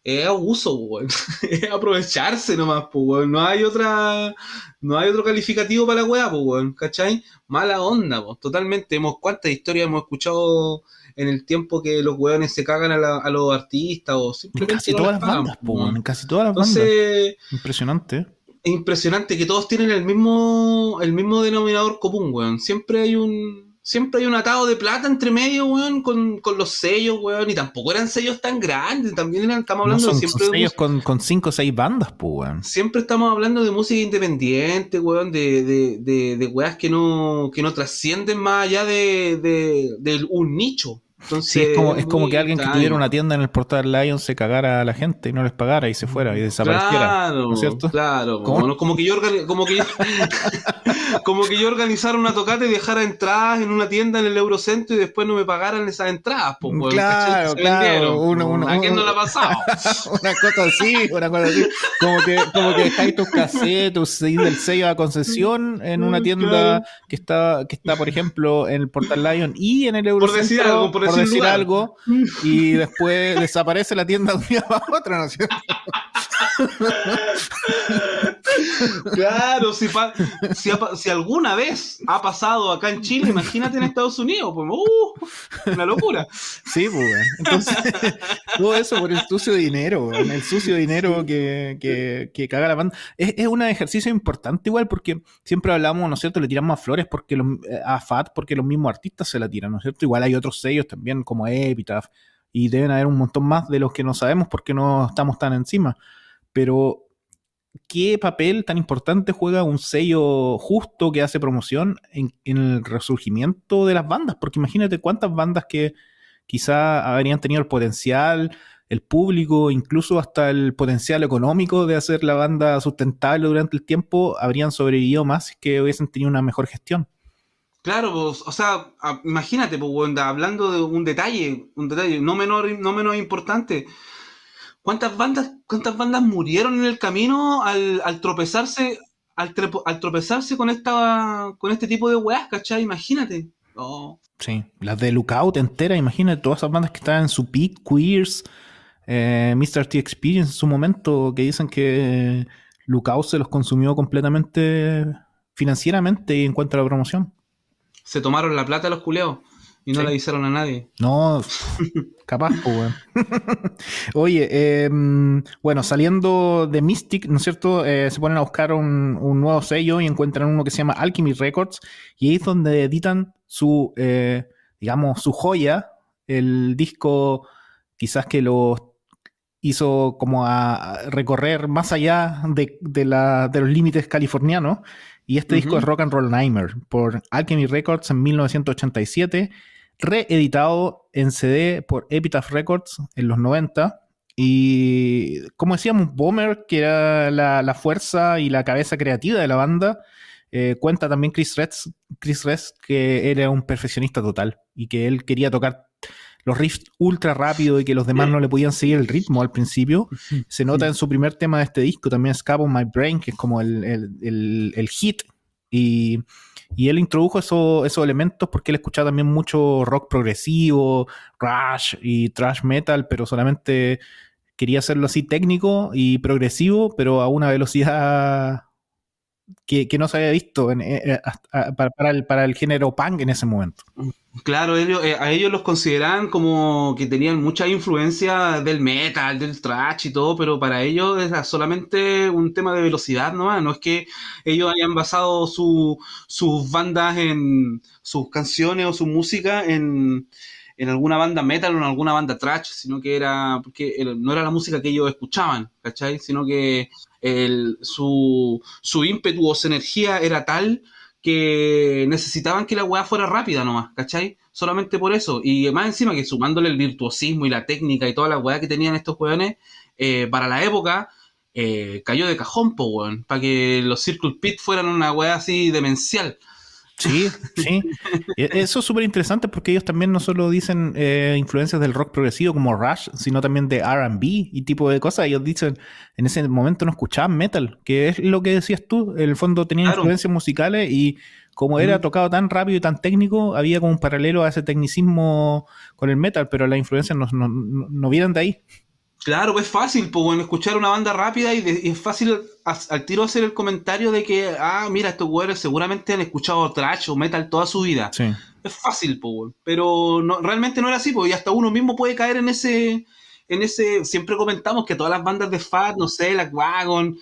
es abuso, weón. Es aprovecharse nomás, pues, weón. No hay otro calificativo para la weá, pues, weón, ¿cachai? Mala onda, pues, totalmente. ¿Cuántas historias hemos escuchado en el tiempo que los weones se cagan a los artistas o En simplemente casi no todas las las pagan, bandas, pues, po, weón, weón? en casi todas las bandas. Entonces, Impresionante. es impresionante que todos tienen el mismo denominador común, weón. Siempre hay un atado de plata entre medio, weón, con los sellos, weón. Y tampoco eran sellos tan grandes, estamos No hablando de son siempre de sellos música. con 5 o 6 bandas, pues, weón. Siempre estamos hablando de música independiente, weón, de weas que no trascienden más allá de un nicho. Sí, es Entonces como, es es como que muy alguien que tuviera extraño. una tienda en el portal Lion se cagara a la gente y no les pagara y se fuera y desapareciera, ¿no es Claro, cierto? claro. ¿Cómo? Bueno, como que yo organizara una tocata y dejara entradas en una tienda en el Eurocentro y después no me pagaran esas entradas, pues, weón, ¿cachai? Que Claro, se claro, vendieron, pues, ¿a quién no le ha pasado? una cosa así, como que dejáis tus cassettes, tus CDs del sello a concesión en una tienda Claro. que está, por ejemplo, en el Portal Lion y en el Por decir algo, Eurocentro, por por decir un decir lugar. algo, y después desaparece la tienda de un día para otro, ¿no es cierto? Claro, si alguna vez ha pasado acá en Chile, imagínate en Estados Unidos, pues, una locura. Sí, pues, weón. Entonces, todo eso por el sucio dinero, weón. El sucio dinero Sí. que caga la banda. Es un ejercicio importante igual porque siempre hablamos, ¿no es cierto? Le tiramos más flores a FAT porque los mismos artistas se la tiran, ¿no es cierto? Igual hay otros sellos también como Epitaph y deben haber un montón más de los que no sabemos porque no estamos tan encima. Pero ¿qué papel tan importante juega un sello justo que hace promoción en el resurgimiento de las bandas? Porque imagínate cuántas bandas que quizá habrían tenido el potencial, el público, incluso hasta el potencial económico de hacer la banda sustentable durante el tiempo, habrían sobrevivido más si que hubiesen tenido una mejor gestión. Claro, pues, o sea, imagínate, pues, weón, hablando de un detalle no menos importante. ¿Cuántas bandas murieron en el camino al tropezarse, al tropezarse con este tipo de weas, ¿cachai? Imagínate. Oh, Sí, las de Lookout entera, imagínate todas esas bandas que estaban en su peak, Queers, Mr. T Experience en su momento, que dicen que Lookout se los consumió completamente financieramente y en cuanto a la promoción. se tomaron la plata los culeos y no le Sí. avisaron a nadie. No, capaz, pues, weón. Oye, bueno, saliendo de Mystic, ¿no es cierto? Se ponen a buscar un nuevo sello y encuentran uno que se llama Alchemy Records y ahí es donde editan digamos, su joya, el disco quizás que lo hizo como a recorrer más allá de los límites californianos. Y este disco es Ujú. Rock and Roll Nightmare por Alchemy Records en 1987, reeditado en CD por Epitaph Records en los 90. Y como decíamos, Bomber, que era la fuerza y la cabeza creativa de la banda, cuenta también Chris Rest, que era un perfeccionista total y que él quería tocar los riffs ultra rápido y que los demás no le podían seguir el ritmo al principio. Se nota en su primer tema de este disco, también Escape on My Brain, que es como el hit. Y él introdujo esos elementos porque él escuchaba también mucho rock progresivo, Rush y thrash metal, pero solamente quería hacerlo así técnico y progresivo, pero a una velocidad que no se había visto para el género punk en ese momento. Claro, a ellos los consideraban como que tenían mucha influencia del metal, del thrash y todo, pero para ellos era solamente un tema de velocidad nomás. No es que ellos hayan basado sus bandas en sus canciones o su música en alguna banda metal o en alguna banda thrash, sino que no era la música que ellos escuchaban, ¿cachai? Sino que su ímpetu o su energía era tal que necesitaban que la weá fuera rápida nomás, ¿cachai? Solamente por eso. Y más encima que sumándole el virtuosismo y la técnica y toda la weá que tenían estos weones, para la época, cayó de cajón, po, weón. Para que los Circle Pit fueran una weá así demencial. Sí, sí. Eso es súper interesante porque ellos también no solo dicen influencias del rock progresivo como Rush, sino también de R&B y tipo de cosas. Ellos dicen, en ese momento no escuchaban metal, que es lo que decías tú. En el fondo tenían Claro. influencias musicales y como era Mm. tocado tan rápido y tan técnico, había como un paralelo a ese tecnicismo con el metal, pero las influencias no vienen de ahí. Claro, pues es fácil, pues bueno, escuchar una banda rápida y es fácil al tiro hacer el comentario de que, mira, estos güeyes seguramente han escuchado thrash o metal toda su vida. Sí. Es fácil, pues bueno, pero no, realmente no era así, pues y hasta uno mismo puede caer siempre comentamos que todas las bandas de Fat, no sé, Lagwagon,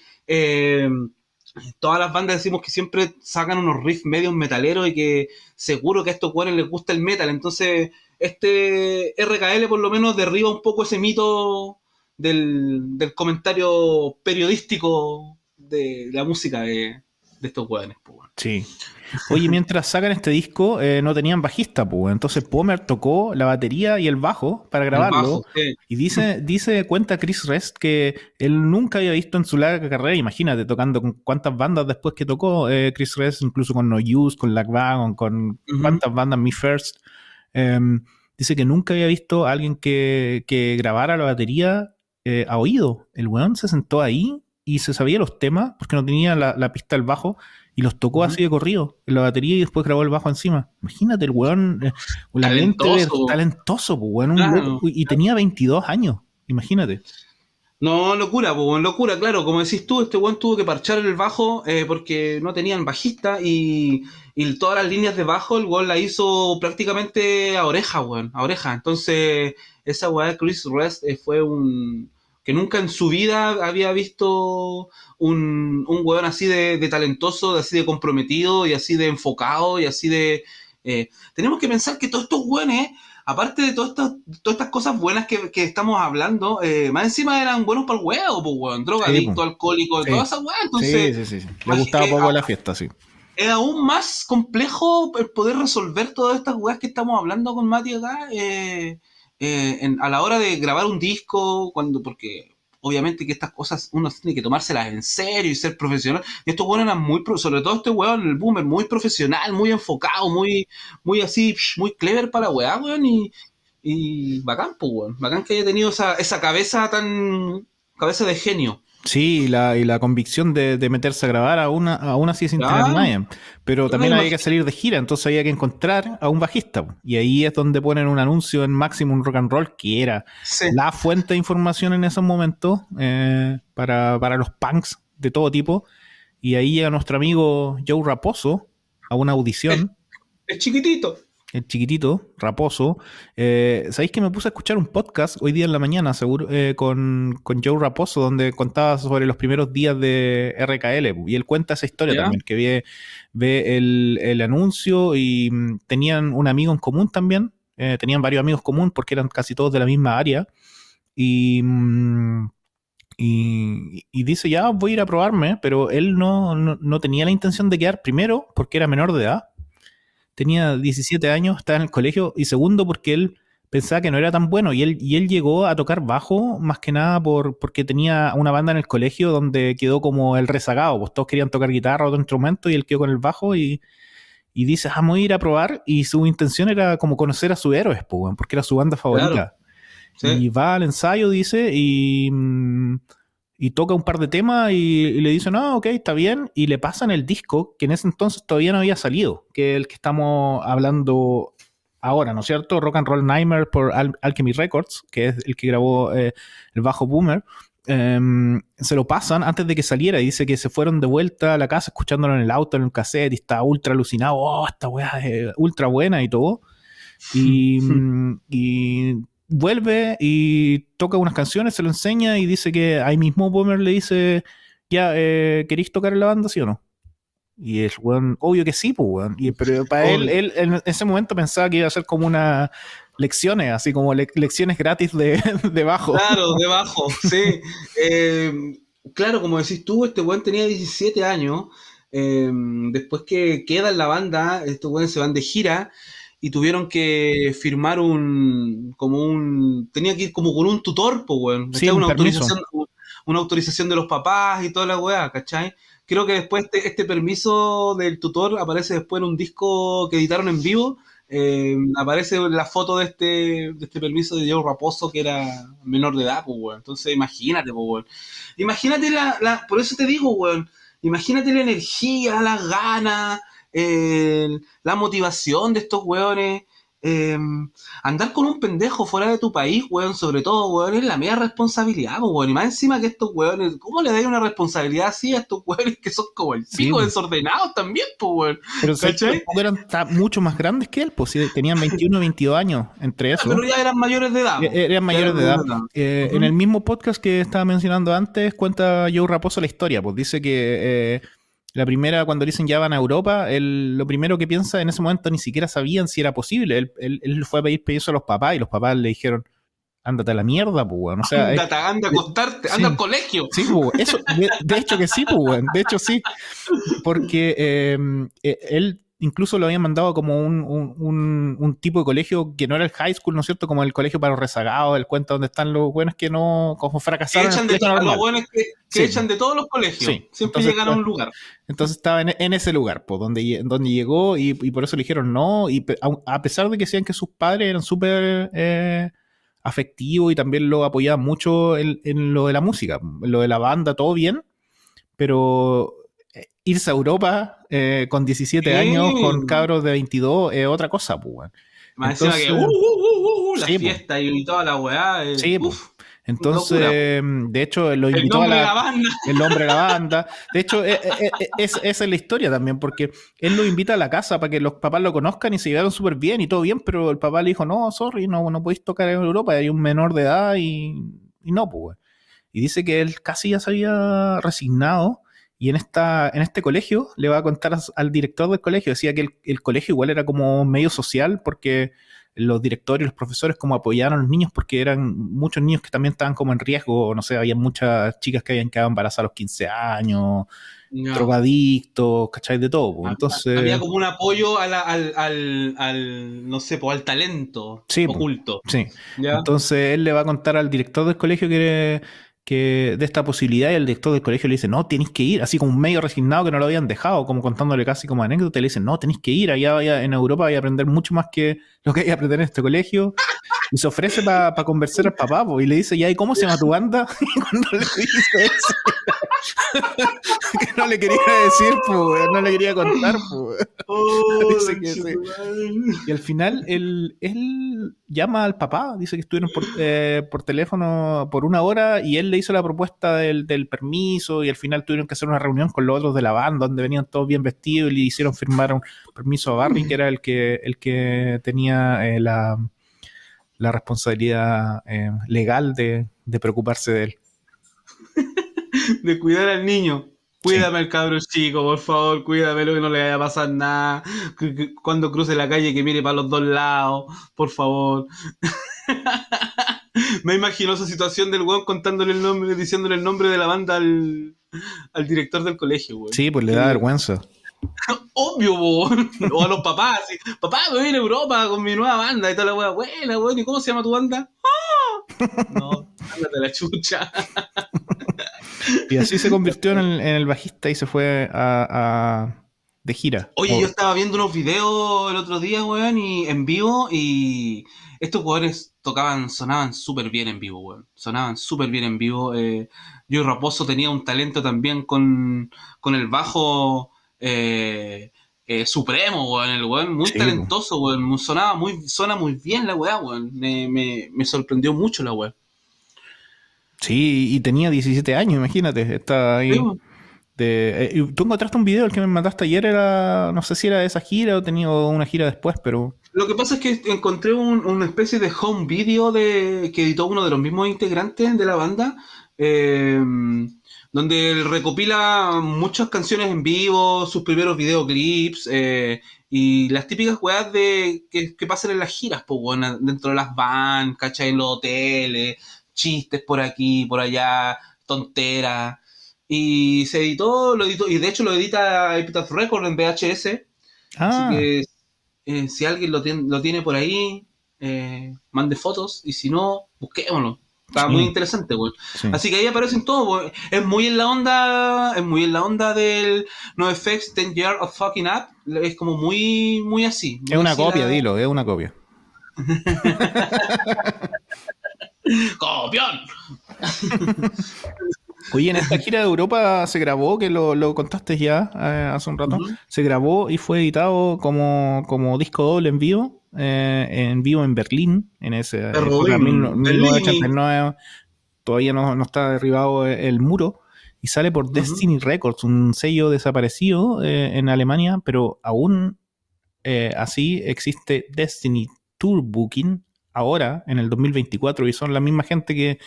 todas las bandas decimos que siempre sacan unos riffs medios metaleros y que seguro que a estos güeyes les gusta el metal, entonces este RKL por lo menos derriba un poco ese mito del comentario periodístico de la música de estos hueones. Pues, bueno. Sí. Oye, mientras sacan este disco, no tenían bajista, pues. Entonces Pomer tocó la batería y el bajo para El grabarlo. bajo, sí. Y cuenta Chris Rest que él nunca había visto en su larga carrera, imagínate, tocando con cuántas bandas después que tocó Chris Rest, incluso con No Use, con Lagwagon, con cuántas bandas, Me First. Dice que nunca había visto a alguien que grabara la batería a oído. El weón se sentó ahí y se sabía los temas porque no tenía la pista del bajo y los tocó así de corrido en la batería y después grabó el bajo encima. Imagínate el weón, la mente talentoso, pues, weón, un loco, Claro. y tenía 22 años, imagínate. No, locura, pues, locura, claro. Como decís tú, este weón tuvo que parchar el bajo porque no tenían bajista y todas las líneas de bajo el weón la hizo prácticamente a oreja, weón, a oreja. Entonces, esa weá de Chris Rest fue que nunca en su vida había visto un weón así de talentoso, así de comprometido y así de enfocado y así de... tenemos que pensar que todos estos weones aparte de todas estas cosas buenas que estamos hablando, más encima eran buenos para el huevo, pues, weón, Sí, pues. drogadicto, alcohólico, Sí. todas esas weas. Sí, Entonces, sí, sí. Le gustaba poco la fiesta, sí. es aún más complejo el poder resolver todas estas weas que estamos hablando con Mati acá a la hora de grabar un disco, porque obviamente que estas cosas uno tiene que tomárselas en serio y ser profesional. Y estos weones eran sobre todo este weón, el Boomer, muy profesional, muy enfocado, muy así, muy clever para la weá, weón, y bacán, pues, weón. Bacán que haya tenido esa cabeza de genio. Sí, y la convicción de meterse a grabar aún así sin tener Claro, nadie. Pero claro, también había que salir de gira, entonces había que encontrar a un bajista, po. Y ahí es donde ponen un anuncio en Maximum Rock and Roll, que era sí. la fuente de información en esos momentos para los punks de todo tipo. Y ahí llega nuestro amigo Joe Raposo a una Es, audición. es chiquitito. El chiquitito, Raposo. ¿Sabéis que me puse a escuchar un podcast hoy día en la mañana, seguro, con Joe Raposo, donde contaba sobre los primeros días de RKL? Y él cuenta esa historia ¿Ya? también, que ve el anuncio y tenían un amigo en común también. Tenían varios amigos en común porque eran casi todos de la misma área. Y, y dice, ya voy a ir a probarme, pero él no tenía la intención de quedar primero porque era menor de edad. Tenía 17 años, estaba en el colegio, y segundo porque él pensaba que no era tan bueno, y él llegó a tocar bajo más que nada porque tenía una banda en el colegio donde quedó como el rezagado, pues todos querían tocar guitarra o otro instrumento y él quedó con el bajo y dice, vamos a ir a probar, y su intención era como conocer a sus héroes, pues, porque era su banda Claro. favorita. Sí. Y va al ensayo, dice, y toca un par de temas y le dicen, no, ok, está bien, y le pasan el disco, que en ese entonces todavía no había salido, que es el que estamos hablando ahora, ¿no es cierto? Rock and Roll Nightmare por Alchemy Records, que es el que grabó el bajo Boomer. Se lo pasan antes de que saliera y dice que se fueron de vuelta a la casa escuchándolo en el auto, en el cassette, y está ultra alucinado, oh, esta weá es ultra buena y todo. Y vuelve y toca unas canciones, se lo enseña y dice que ahí mismo Boomer le dice, ya, ¿queréis tocar en la banda, sí o no? Y el weón, obvio que sí, pues, weón. Pero para él en ese momento pensaba que iba a ser como unas lecciones, así como lecciones gratis de bajo. Claro, debajo, sí. Claro, como decís tú, este weón tenía 17 años. Después que queda en la banda, estos weones se van de gira y tuvieron que firmar tenía que ir como con un tutor, pues, weón. Sí, ¿Cachai? un permiso. Una autorización de los papás y toda la weá, ¿cachai? Creo que después este permiso del tutor aparece después en un disco que editaron en vivo. Aparece la foto de este permiso de Joe Raposo que era menor de edad, pues, weón. Entonces, imagínate, pues, weón. Imagínate por eso te digo, weón. Imagínate la energía, las ganas, la motivación de estos weones. eh, andar con un pendejo fuera de tu país, weón, sobre todo, weón, es la media responsabilidad, po, weón. Y más encima que estos weones, ¿cómo le dais una responsabilidad así a estos weones que son como el Sí, pico po. desordenados también, pues, weón? Pero sabes que ¿Cachai? tampoco eran mucho más grandes que él, pues sí, tenían 21 o 22 años entre Ah, pero eso. ya eran mayores de edad, po. Eran Ya eran mayores de edad. mayores de edad. En el Ujú. mismo podcast que estaba mencionando antes, cuenta Joe Raposo la historia. Pues dice que la primera, cuando dicen ya van a Europa, lo primero que piensa en ese momento ni siquiera sabían si era posible. Él fue a pedir permiso a los papás y los papás le dijeron, ándate a la mierda, pues, weón. O sea, Anda a acostarte, anda al sí, colegio. sí, pues, eso, de hecho que sí, pues, weón. De hecho sí, porque él incluso lo habían mandado como un tipo de colegio que no era el high school, ¿no es cierto? Como el colegio para los rezagados, el cuento donde están los buenos que no, como Que fracasaron en el echan de colegio a los normal. buenos que Sí, echan de todos los colegios. sí. Siempre llegan a un lugar. Entonces estaba en ese lugar, pues, donde llegó y por eso le dijeron no. Y a pesar de que decían que sus padres eran súper afectivos y también lo apoyaban mucho en lo de la música, en lo de la banda, todo bien, pero irse a Europa con 17 años, con Sí. cabros de 22, es otra cosa, pues, weón. Más encima que Entonces, la sí, pues, fiesta y toda la weá, sí, pues. uff, locura, po. Entonces, de hecho, lo El invitó a nombre de la banda. el hombre de la banda. De hecho, esa es la historia también, porque él lo invita a la casa para que los papás lo conozcan y se llevaron súper bien y todo bien, pero el papá le dijo, no, sorry, no podéis tocar en Europa, hay un menor de edad y no, pues, weón. Y dice que él casi ya se había resignado y en este colegio le va a contar al director del colegio. Decía que el colegio igual era como medio social porque los directores y los profesores como apoyaban a los niños porque eran muchos niños que también estaban como en riesgo, no sé, había muchas chicas que habían quedado embarazadas a los 15 años, No. drogadictos, ¿cachai? De todo, pues. Había Entonces, como un apoyo no sé, pues, al talento sí, pues, oculto. sí. ¿Ya? Entonces él le va a contar al director del colegio que de esta posibilidad y el director del colegio le dice, no, tenéis que ir, así como un medio resignado que no lo habían dejado, como contándole casi como anécdota, le dicen, no, tenéis que ir, allá en Europa vais a aprender mucho más que lo que hay a aprender en este colegio. Y se ofrece para conversar al papá, po, y le dice, ya, ¿y cómo se llama tu banda? Y cuando le dice eso, que no le quería decir, pues, no le quería contar, pues. Oh, Dice que sí. conchetumare. Y al final él llama al papá, dice que estuvieron por teléfono por una hora y él le hizo la propuesta del permiso y al final tuvieron que hacer una reunión con los otros de la banda donde venían todos bien vestidos y le hicieron firmar un permiso a Barry, que era el que tenía la responsabilidad legal de preocuparse de él. De cuidar al niño. Sí. Cuídame al cabro chico, por favor, cuídamelo que no le vaya a pasar nada. Cuando cruce la calle que mire para los dos lados, por favor. Me imagino esa situación del weón contándole el nombre, diciéndole el nombre de la banda al director del colegio, weón. Sí, pues le da Que, vergüenza. obvio, weón. O a los papás, así. Papá, me voy a ir a Europa con mi nueva banda y toda la weá. Buena, weón. ¿Y cómo se llama tu banda? No, ándate a la chucha. Y así se convirtió en el bajista y se fue de gira. Oye, yo estaba viendo unos videos el otro día, weón, y en vivo, y estos jugadores sonaban súper bien en vivo, weón. Sonaban súper bien en vivo. Joey Raposo tenía un talento también con el bajo supremo, weón. El weón muy Sí, pues. talentoso, weón. Suena muy bien la weá, weón. Me sorprendió mucho la weá. Sí, y tenía 17 años, imagínate. Estaba Sí, ahí. weón. Tú encontraste un video, el que me mandaste ayer era, no sé si era de esa gira o tenía una gira después, pero Lo que pasa es que encontré una especie de home video que editó uno de los mismos integrantes de la banda, eh, donde él recopila muchas canciones en vivo, sus primeros videoclips, y las típicas weas que pasan en las giras, pues, bueno, dentro de las vans, ¿cachai? En los hoteles, chistes por aquí, por allá, tonteras. Y lo editó, y de hecho lo edita Epitaph Records en VHS. Así ah, que si alguien lo tiene por ahí, mande fotos, y si no, busquémoslo. Está muy sí, interesante, güey. sí. Así que ahí aparecen todos, güey. Es muy en la onda del NoFX 10 Years of Fucking Up. Es como muy así, Es muy una así copia, la dilo, es una copia. copión. Oye, en esta gira de Europa se grabó, que lo contaste ya hace un rato, Ujú. se grabó y fue editado como disco doble en vivo en vivo en Berlín, en esa época, Berlín, Berlín. 1989, todavía no está derribado el muro, y sale por Ujú. Destiny Records, un sello desaparecido en Alemania, pero aún así existe Destiny Tour Booking ahora, en el 2024, y son la misma gente que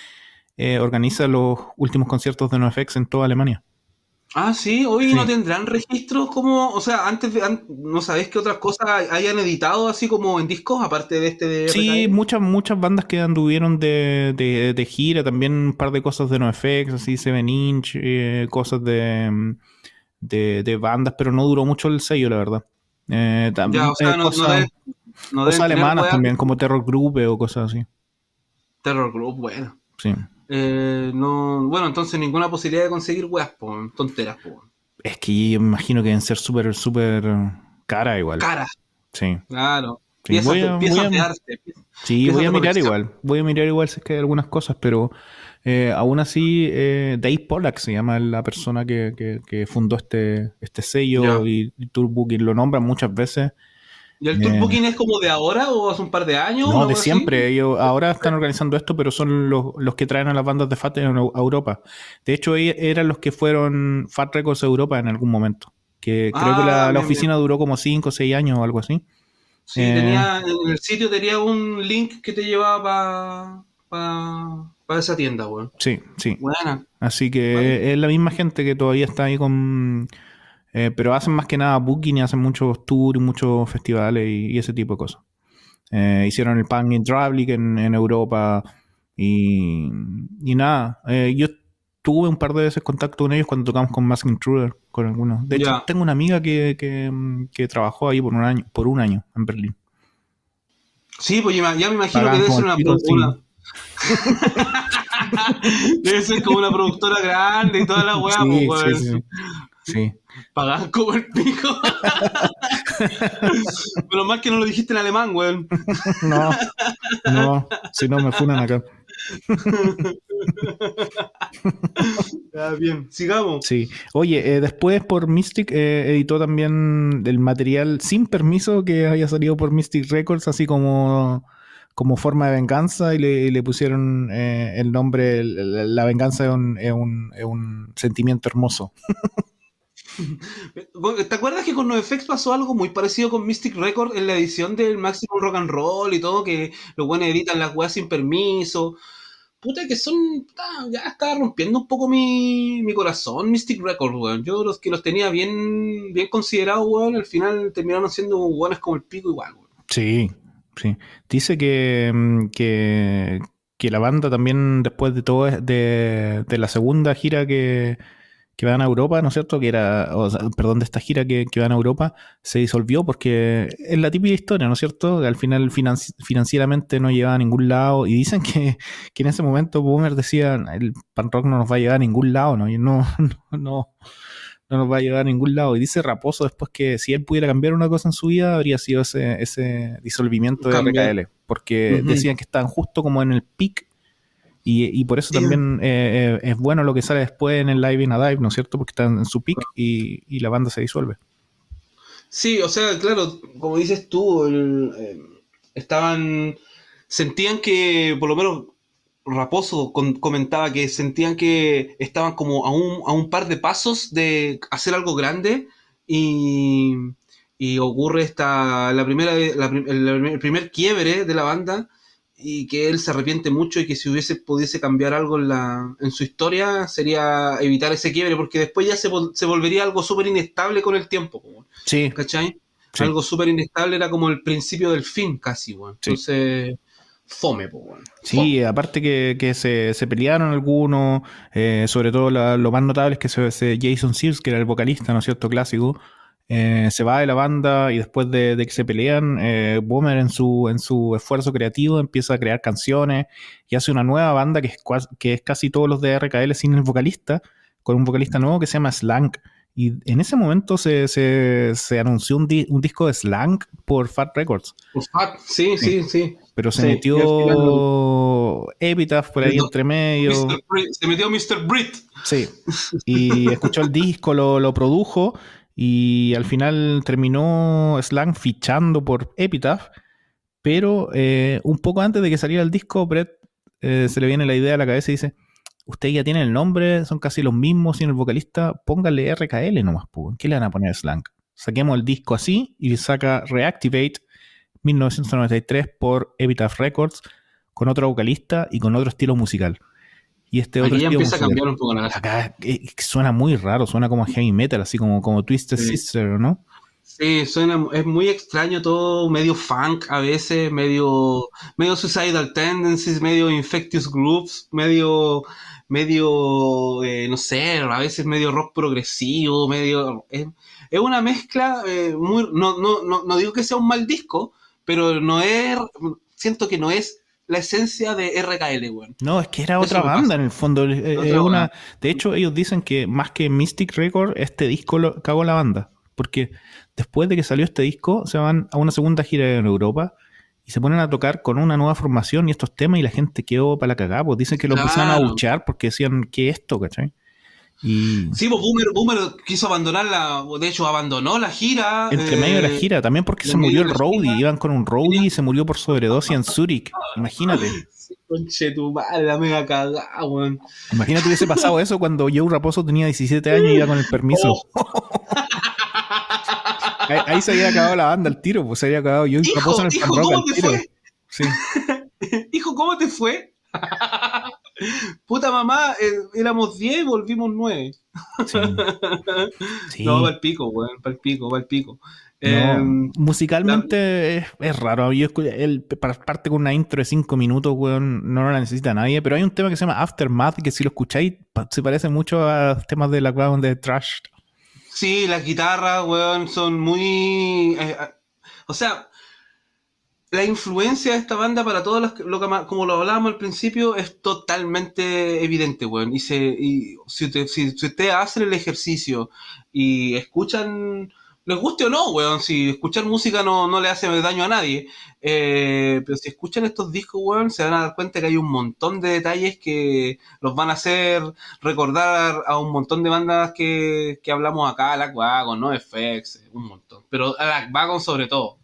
organiza los últimos conciertos de NoFX en toda Alemania. Ah, sí, hoy no Sí, tendrán registros como, o sea, ¿no sabés qué otras cosas hayan editado así como en discos, aparte de este de sí, RKL? muchas bandas que anduvieron de gira, también un par de cosas de NoFX, así Seven Inch, cosas de bandas, pero no duró mucho el sello, la verdad. Ya, o sea, no Cosas deben tener alemanas weas. también, como Terror Group o cosas así. Terror Group, bueno. Sí. No, bueno, entonces ninguna posibilidad de conseguir weas, po, tonteras, po. Es que yo me imagino que deben ser súper cara igual. Cara, Sí. claro. Sí, Piezas de arte, sí, voy piezas a de mirar colección. igual. Voy a mirar igual si es que hay algunas cosas, pero aún así, Dave Pollack se llama la persona que fundó este sello Ya. y Tour Booking lo nombran muchas veces. ¿Y el tour Eh, booking es como de ahora o hace un par de años, no, una de wea así? siempre. Ellos ahora están organizando esto, pero son los que traen a las bandas de Fat en Europa. De hecho, ellos eran los que fueron Fat Records Europa en algún momento. Que creo que Ah, la bien, bien. oficina duró como 5 o 6 años o algo así. Sí, Eh, en el sitio tenía un link que te llevaba para esa tienda, weón. sí, sí. Buena. Así Vale. que es la misma gente que todavía está ahí con... pero hacen más que nada booking y hacen muchos tours, muchos festivales y ese tipo de cosas. Hicieron el Punk in Drublic en Europa y, y nada. Yo tuve un par de veces contacto con ellos cuando tocamos con Mask Intruder, con algunos. De hecho, Ya. tengo una amiga que trabajó ahí por un año en Berlín. Sí, pues ya me imagino que Pagaban debe como ser el pico encima. debe ser como una productora grande y toda la weá, pues Sí, sí, weón. sí. Sí. Pagan como el pico. Pero más que no lo dijiste en alemán, weón. No, no, si no me funan acá. Ya, bien, sigamos. Sí. Oye, después por Mystic editó también el material sin permiso que había salido por Mystic Records, así como forma de venganza, y le pusieron el nombre, la venganza es un sentimiento hermoso. ¿Te acuerdas que con NoFX pasó algo muy parecido con Mystic Record en la edición del Maximum Rock and Roll y todo? Que los buenos editan las weas sin permiso. Puta, que son. Ya estaba rompiendo un poco mi corazón, Mystic Record, weón. Yo los que los tenía bien considerados, weón, al final terminaron siendo weones como el pico igual, weón. Sí, sí. Dice que la banda también, después de todo, de la segunda gira que van a Europa, ¿no es cierto? Que era, o sea, perdón, de esta gira que van a Europa, se disolvió porque es la típica historia, ¿no es cierto? Que al final financieramente no llevaba a ningún lado, y dicen que en ese momento Boomer decía, el pan rock no nos va a llevar a ningún lado, ¿no? Y no nos va a llevar a ningún lado. Y dice Raposo después que si él pudiera cambiar una cosa en su vida, habría sido ese disolvimiento de Cambiar. RKL, porque Ujú. decían que estaban justo como en el peak y por eso Sí. también es bueno lo que sale después en el Live in a Dive, ¿no es cierto? Porque están en su peak y la banda se disuelve. Sí, o sea, claro, como dices tú, estaban. Sentían que, por lo menos Raposo comentaba que sentían que estaban como a un par de pasos de hacer algo grande y, y ocurre el primer quiebre de la banda y que él se arrepiente mucho y que si pudiese cambiar algo en su historia sería evitar ese quiebre porque después ya se volvería algo súper inestable con el tiempo, po, Sí, ¿cachai? sí, Algo súper inestable era como el principio del fin casi, weón. sí. Entonces, fome, pues, weón. Fome. Sí, aparte que se pelearon algunos, sobre todo lo más notable es que Jason Sears, que era el vocalista, ¿no es cierto?, clásico, se va de la banda y después de que se pelean, Boomer en su esfuerzo creativo empieza a crear canciones y hace una nueva banda que es casi todos los de RKL sin el vocalista, con un vocalista nuevo que se llama Slang. Y en ese momento se anunció un disco de Slang por Fat Records. Pues, sí, Sí. sí, sí. Pero se Sí, y al final metió Epitaph por el ahí do- entre medio. Se metió Mr. Brit. Sí. Y escuchó el disco, lo produjo y al final terminó Slang fichando por Epitaph Pero un poco antes de que saliera el disco, Brett se le viene la idea a la cabeza y dice, usted ya tiene el nombre, son casi los mismos, sin el vocalista, póngale RKL nomás, pues. ¿Qué le van a poner slang? Saquemos el disco así y saca Reactivate 1993 por Epitaph Records con otro vocalista y con otro estilo musical. Y este otro Aquí ya estilo empieza a musical, cambiar un poco la cosa. acá suena muy raro, suena como heavy metal, así como Twisted Sí. Sister, ¿no? Sí, es muy extraño todo, medio funk a veces, medio Suicidal Tendencies, medio Infectious Grooves, no sé, a veces medio rock progresivo, es una mezcla no digo que sea un mal disco, pero siento que no es la esencia de RKL, weón. No, es que era Eso otra me banda pasa. en el fondo. Otra weá. De hecho, ellos dicen que más que Mystic Record, este disco lo cagó la banda. Porque después de que salió este disco, se van a una segunda gira en Europa y se ponen a tocar con una nueva formación y estos temas y la gente quedó para la cagada. Pues dicen que lo empezaron a Claro. abuchear porque decían, ¿qué es esto? ¿Cachai? Y Sí, pues Boomer quiso de hecho abandonó la gira. entre medio de la gira, también porque se En medio murió el de la roadie. gira Iban con un roadie y se murió por sobredosis en Zurich. Imagínate. sí, conche tu madre, la mega cagada, weón. Imagínate hubiese pasado eso cuando Joe Raposo tenía 17 años y iba con el permiso. Oh. Ahí se había acabado la banda al tiro, pues se había acabado Joe Raposo en el fan Hijo, rock ¿cómo al te tiro. fue? Sí, Hijo, ¿cómo te fue? Puta mamá, éramos 10 y volvimos 9. sí, No, va sí. el pico, weón, va el pico, va el pico. Eh, No, la- musicalmente es raro. Él parte con una intro de 5 minutos, weón, no la necesita nadie. Pero hay un tema que se llama Aftermath, que si lo escucháis, se parece mucho a los temas de la Clown de Trash. sí, las guitarras, weón, son muy... o sea, la influencia de esta banda para todos como lo hablábamos al principio, es totalmente evidente, weón. Y si ustedes hacen el ejercicio y escuchan, les guste o no, weón, si escuchar música no le hace daño a nadie, pero si escuchan estos discos, weón, se van a dar cuenta que hay un montón de detalles que los van a hacer recordar a un montón de bandas que hablamos acá, Black Wagon, No FX, un montón. Pero a Black Wagon sobre todo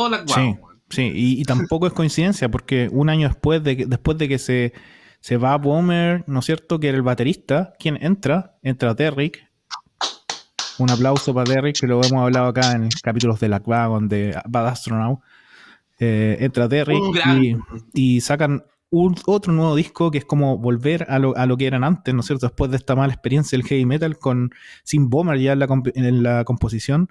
Black Sí, Wagon, weón. sí, y tampoco es coincidencia, porque un año después de que se va Bomer, ¿no es cierto? Que era el baterista, ¿quién entra? Entra Derrick. Un aplauso para Derrick, que lo hemos hablado acá en capítulos de Black Wagon, de Bad Astronaut. Entra Derrick Un gran. y sacan otro nuevo disco que es como volver a lo que eran antes, ¿no es cierto? Después de esta mala experiencia del heavy metal sin Bomber ya en la composición,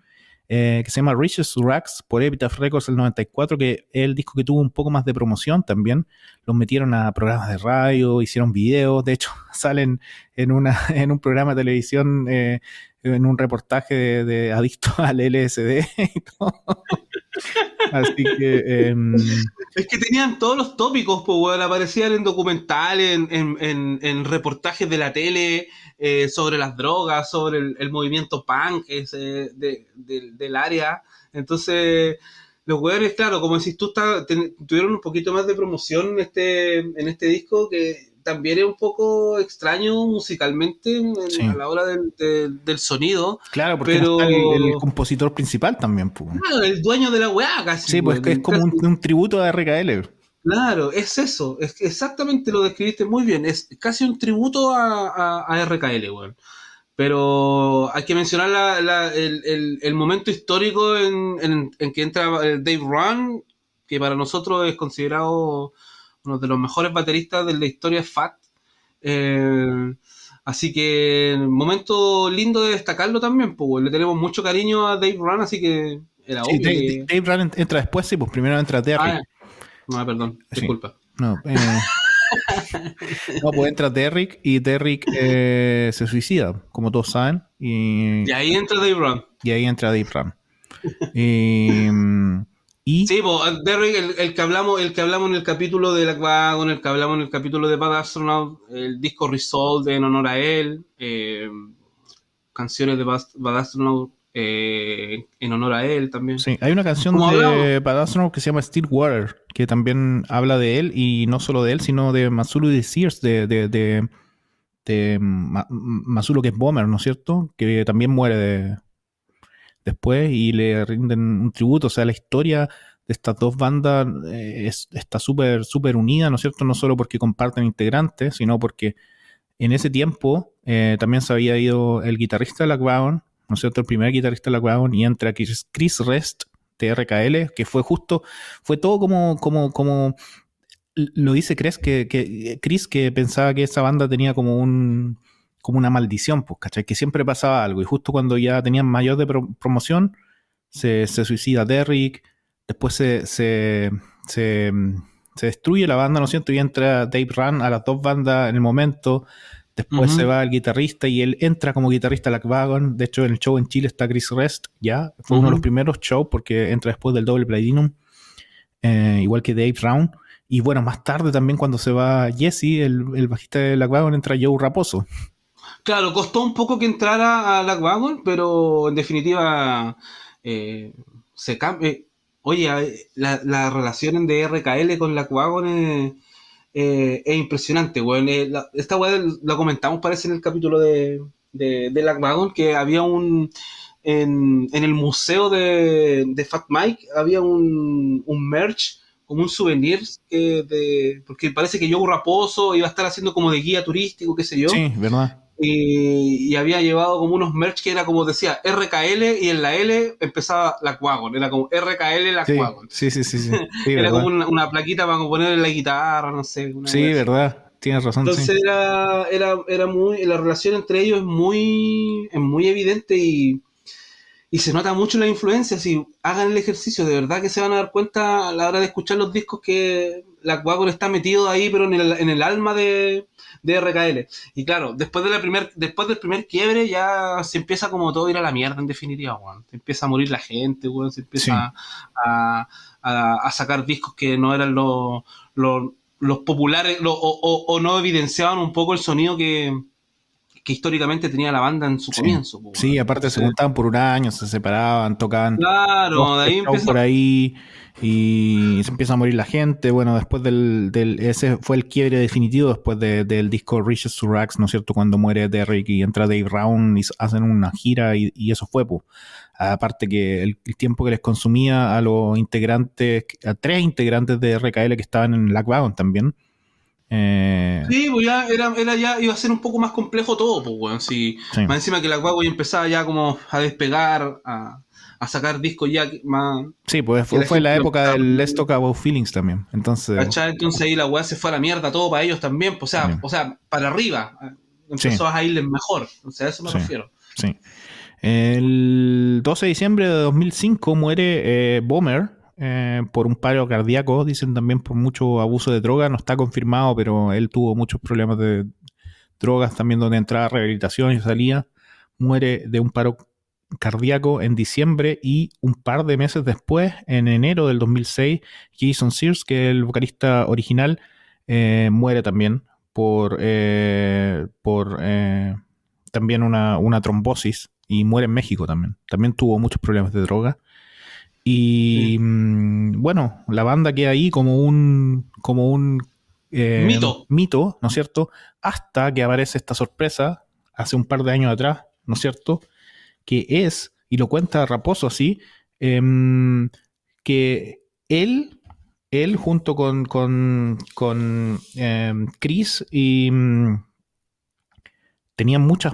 que se llama Riches to Rags por Epitaph Records el 94, que es el disco que tuvo un poco más de promoción también. Los metieron a programas de radio, hicieron videos, de hecho salen en un programa de televisión, en un reportaje de adictos al LSD y todo. Así que Es que tenían todos los tópicos, pues, weón. Aparecían en documentales, en reportajes de la tele, sobre las drogas, sobre el movimiento punk del área. Entonces, los weones, claro, como decís tú, tuvieron un poquito más de promoción en este disco, que también es un poco extraño musicalmente sí. a la hora del sonido, Claro, porque no está el pero compositor principal también, pues. claro, el dueño de la weá casi, Sí, pues es weón. como un tributo a RKL. Claro, es eso, es que exactamente lo describiste muy bien, es casi un tributo a RKL, weón. Pero hay que mencionar el momento histórico en que entra Dave Run, que para nosotros es considerado uno de los mejores bateristas de la historia de Fat. Eh, Así que momento lindo de destacarlo también, pues weón. Le tenemos mucho cariño a Dave Run, así que era Sí, obvio que... Dave Run entra después, sí, pues primero entra Ah, Derrick. no, perdón, Sí. disculpa. No, no, pues entra Derrick y Derrick se suicida, como todos saben. Y ahí entra Dave Run. Y ahí entra Dave Run. Y, y Sí, pues, Derrick, el que hablamos en el capítulo de Black Wagon, el que hablamos en el capítulo de Bad Astronaut, el disco Resolved en honor a él, canciones de Bad Astronaut en honor a él también. sí, hay una canción Como hablamos, de Bad Astronaut que se llama Still Water, que también habla de él, y no solo de él, sino de Masulu y de Sears, de Masulu, que es Bomber, ¿no es cierto? Que también muere después y le rinden un tributo. O sea, la historia estas dos bandas está súper súper unida, ¿no es cierto? No solo porque comparten integrantes, sino porque en ese tiempo también se había ido el guitarrista de Black Wagon, ¿no es cierto? El primer guitarrista de Black Wagon, y entra Chris Rest de RKL, que fue todo como lo dice Chris, que pensaba que esa banda tenía como una maldición, pues, ¿cachai? Que siempre pasaba algo, y justo cuando ya tenían mayor de promoción, se suicida Derrick, después se, se destruye la banda, ¿no es cierto? Y entra Dave Run a las dos bandas en el momento. Después se va el guitarrista y él entra como guitarrista a Black Wagon. De hecho, en el show en Chile está Chris Rest, ya. Fue uno de los primeros shows porque entra después del Double Platinum, igual que Dave Round. Y bueno, más tarde también cuando se va Jesse, el bajista de Black Wagon, entra Joe Raposo. Claro, costó un poco que entrara a Black Wagon, pero en definitiva se cambia. Oye, la relación de RKL con Black Wagon es impresionante, weón. Esta weá la comentamos, parece, en el capítulo de Black Wagon, que había en el museo de Fat Mike, había un merch, como un souvenir, porque parece que Joe Raposo iba a estar haciendo como de guía turístico, qué sé yo. Sí, ¿verdad? Y había llevado como unos merch que era como decía RKL, y en la L empezaba Black Wagon, era como RKL Black Wagon. Sí. Era ¿verdad? como una plaquita para poner en la guitarra, no sé. Sí, verdad, tienes razón, Entonces sí. era muy, la relación entre ellos es muy evidente, y se nota mucho la influencia. Si hagan el ejercicio, de verdad que se van a dar cuenta a la hora de escuchar los discos que Black Wagon está metido ahí, pero en el alma de RKL. Y claro, después del primer quiebre ya se empieza como todo a ir a la mierda, en definitiva, weón. Se empieza a morir la gente, weón. Se empieza a sacar discos que no eran los populares, o no evidenciaban un poco el sonido que históricamente tenía la banda en su comienzo. Pues, sí, aparte se juntaban por un año, se separaban, tocaban claro, de ahí empieza por ahí y se empieza a morir la gente. Bueno, después ese fue el quiebre definitivo después del disco Riches to Rags, ¿no es cierto? Cuando muere Derrick y entra Dave Round y hacen una gira y eso fue, pues. Aparte que el tiempo que les consumía a los integrantes, a 3 integrantes de RKL que estaban en Black Wagon también. Sí, pues ya ya iba a ser un poco más complejo todo, pues, weón. Sí. Más encima que la guagua ya empezaba ya como a despegar, a sacar discos ya más. Sí, pues fue la época del Let's Talk About Feelings también. Entonces ahí la weá se fue a la mierda todo para ellos también, pues, o sea, para arriba. Empezó a irles mejor. O sea, a eso me refiero. Sí. El 12 de diciembre de 2005 muere Bomer. Por un paro cardíaco, dicen también por mucho abuso de drogas, no está confirmado, pero él tuvo muchos problemas de drogas también, donde entraba a rehabilitación y salía. Muere de un paro cardíaco en diciembre, y un par de meses después, en enero del 2006, Jason Sears, que es el vocalista original, muere también por también una trombosis, y muere en México también. También tuvo muchos problemas de droga. Y bueno, la banda queda ahí como un mito, ¿no es cierto? Hasta que aparece esta sorpresa hace un par de años atrás, ¿no es cierto? Que es, y lo cuenta Raposo así, que él junto con Chris y tenían muchos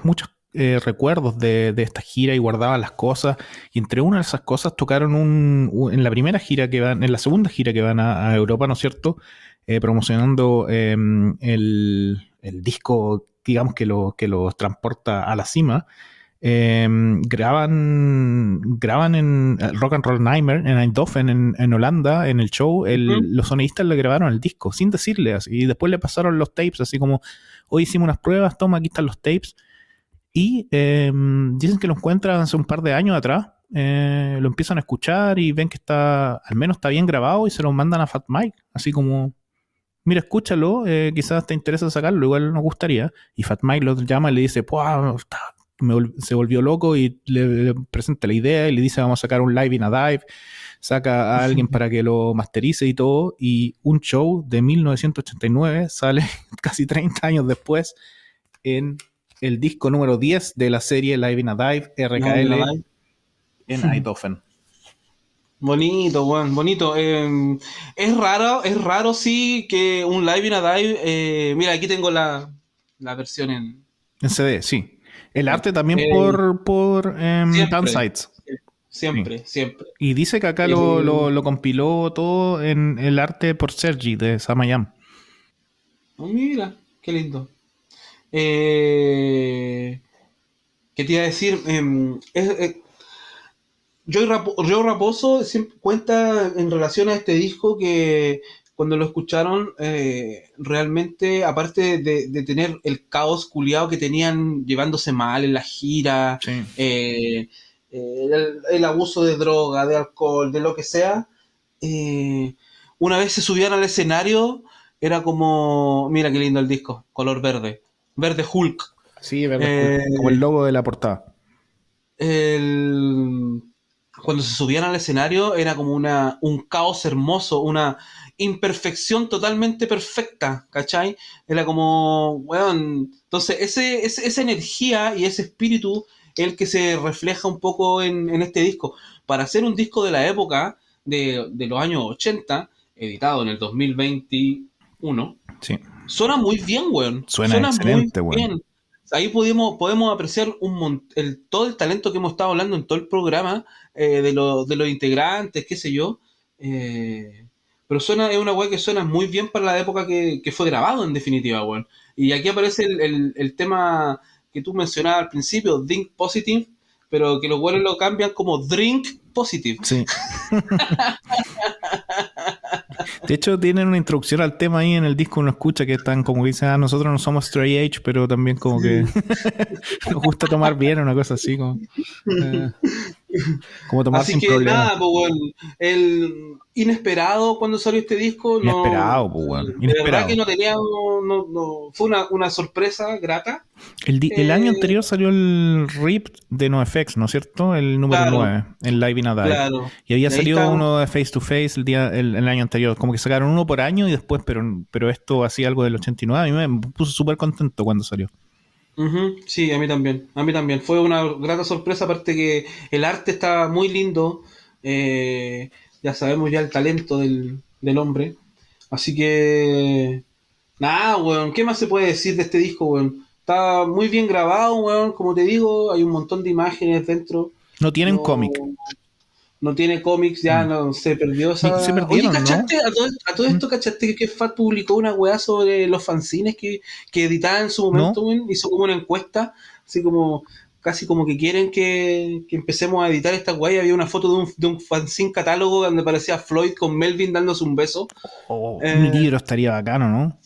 recuerdos de esta gira, y guardaban las cosas, y entre una de esas cosas tocaron en la primera gira que van, en la segunda gira que van a Europa, ¿no es cierto? Promocionando el disco, digamos, que los transporta a la cima. Graban en Rock and Roll Nightmare en Eindhoven, en Holanda, en el show. Los sonidistas le grabaron el disco sin decirle así, y después le pasaron los tapes así como: hoy hicimos unas pruebas, toma, aquí están los tapes. Y dicen que lo encuentran hace un par de años atrás, lo empiezan a escuchar y ven que al menos está bien grabado, y se lo mandan a Fat Mike, así como: mira, escúchalo, quizás te interesa sacarlo, igual nos gustaría. Y Fat Mike lo llama y le dice: se volvió loco, y le presenta la idea y le dice: vamos a sacar un live in a dive. Saca a alguien para que lo masterice y todo, y un show de 1989 sale casi 30 años después en el disco número 10 de la serie Live in a Dive, RKL, en Eindhoven. Bonito, weón, bonito. Es raro sí que un Live in a Dive. Mira, aquí tengo la versión en. En CD, sí. El arte también Eh, por siempre, Downsides. Sí. siempre, siempre. Y dice que acá Eh, lo compiló todo en el arte por Sergi de Samayam. oh, mira, qué lindo. Eh, ¿Qué te iba a decir? Joe Raposo siempre cuenta en relación a este disco que cuando lo escucharon, realmente, aparte de tener el caos culiado que tenían llevándose mal en la gira, Sí. el abuso de droga, de alcohol, de lo que sea, eh, una vez se subían al escenario, era como, mira qué lindo el disco, color verde, verde Hulk. Sí, verde Hulk, Eh, como el logo de la portada. el, Cuando se subían al escenario era como un caos hermoso, una imperfección totalmente perfecta, ¿cachai? Era como, weón, entonces esa energía y ese espíritu es el que se refleja un poco en este disco. Para hacer un disco de la época, de los años 80 editado en el 2021, Sí. suena muy bien, weón. Suena Suena muy excelente, weón. bien. Ahí podemos apreciar todo el talento que hemos estado hablando en todo el programa, de los integrantes, qué sé yo. Eh, pero es una weá que suena muy bien para la época que fue grabado, en definitiva, weón. Y aquí aparece el tema que tú mencionabas al principio, Think Positive, pero que los weones lo cambian como Drink Positive. Sí. De hecho, tienen una introducción al tema ahí en el disco, uno escucha que están como que dicen, nosotros no somos straight edge, pero también como que nos gusta tomar bien, una cosa así, eh, como tomar Así sin que problema. nada, pues bueno, el inesperado cuando salió este disco, no, Inesperado, pues, weón. de verdad que Inesperado. no tenía, fue una sorpresa grata. El año Eh, anterior salió el RIP de NoFX, ¿no es cierto? El número claro, 9, el Live in a Dive. claro. Y había Y ahí salido está, uno de Face to Face el año anterior. Como que sacaron uno por año y después, pero esto hacía algo del 89. A mí me puso súper contento cuando salió. ujú, sí, a mí también, a mí también. Fue una grata sorpresa, aparte que el arte está muy lindo, ya sabemos ya el talento del hombre. Así que nada, weón, ¿qué más se puede decir de este disco, weón? Está muy bien grabado, weón, como te digo, hay un montón de imágenes dentro. No tienen No, cómic. no tiene cómics, ya Mm. no se perdió Se esa. Oye, perdieron, ¿no? ¿cachaste? A todo ¿Mm? esto, ¿cachaste que Fat publicó una weá sobre los fanzines que editaba en su momento, ¿No? weón? Hizo como una encuesta, así como casi como que quieren que empecemos a editar esta weá. Y había una foto de un fanzine catálogo donde parecía Floyd con Melvin dándose un beso. Oh, un Eh, libro estaría bacano, ¿no?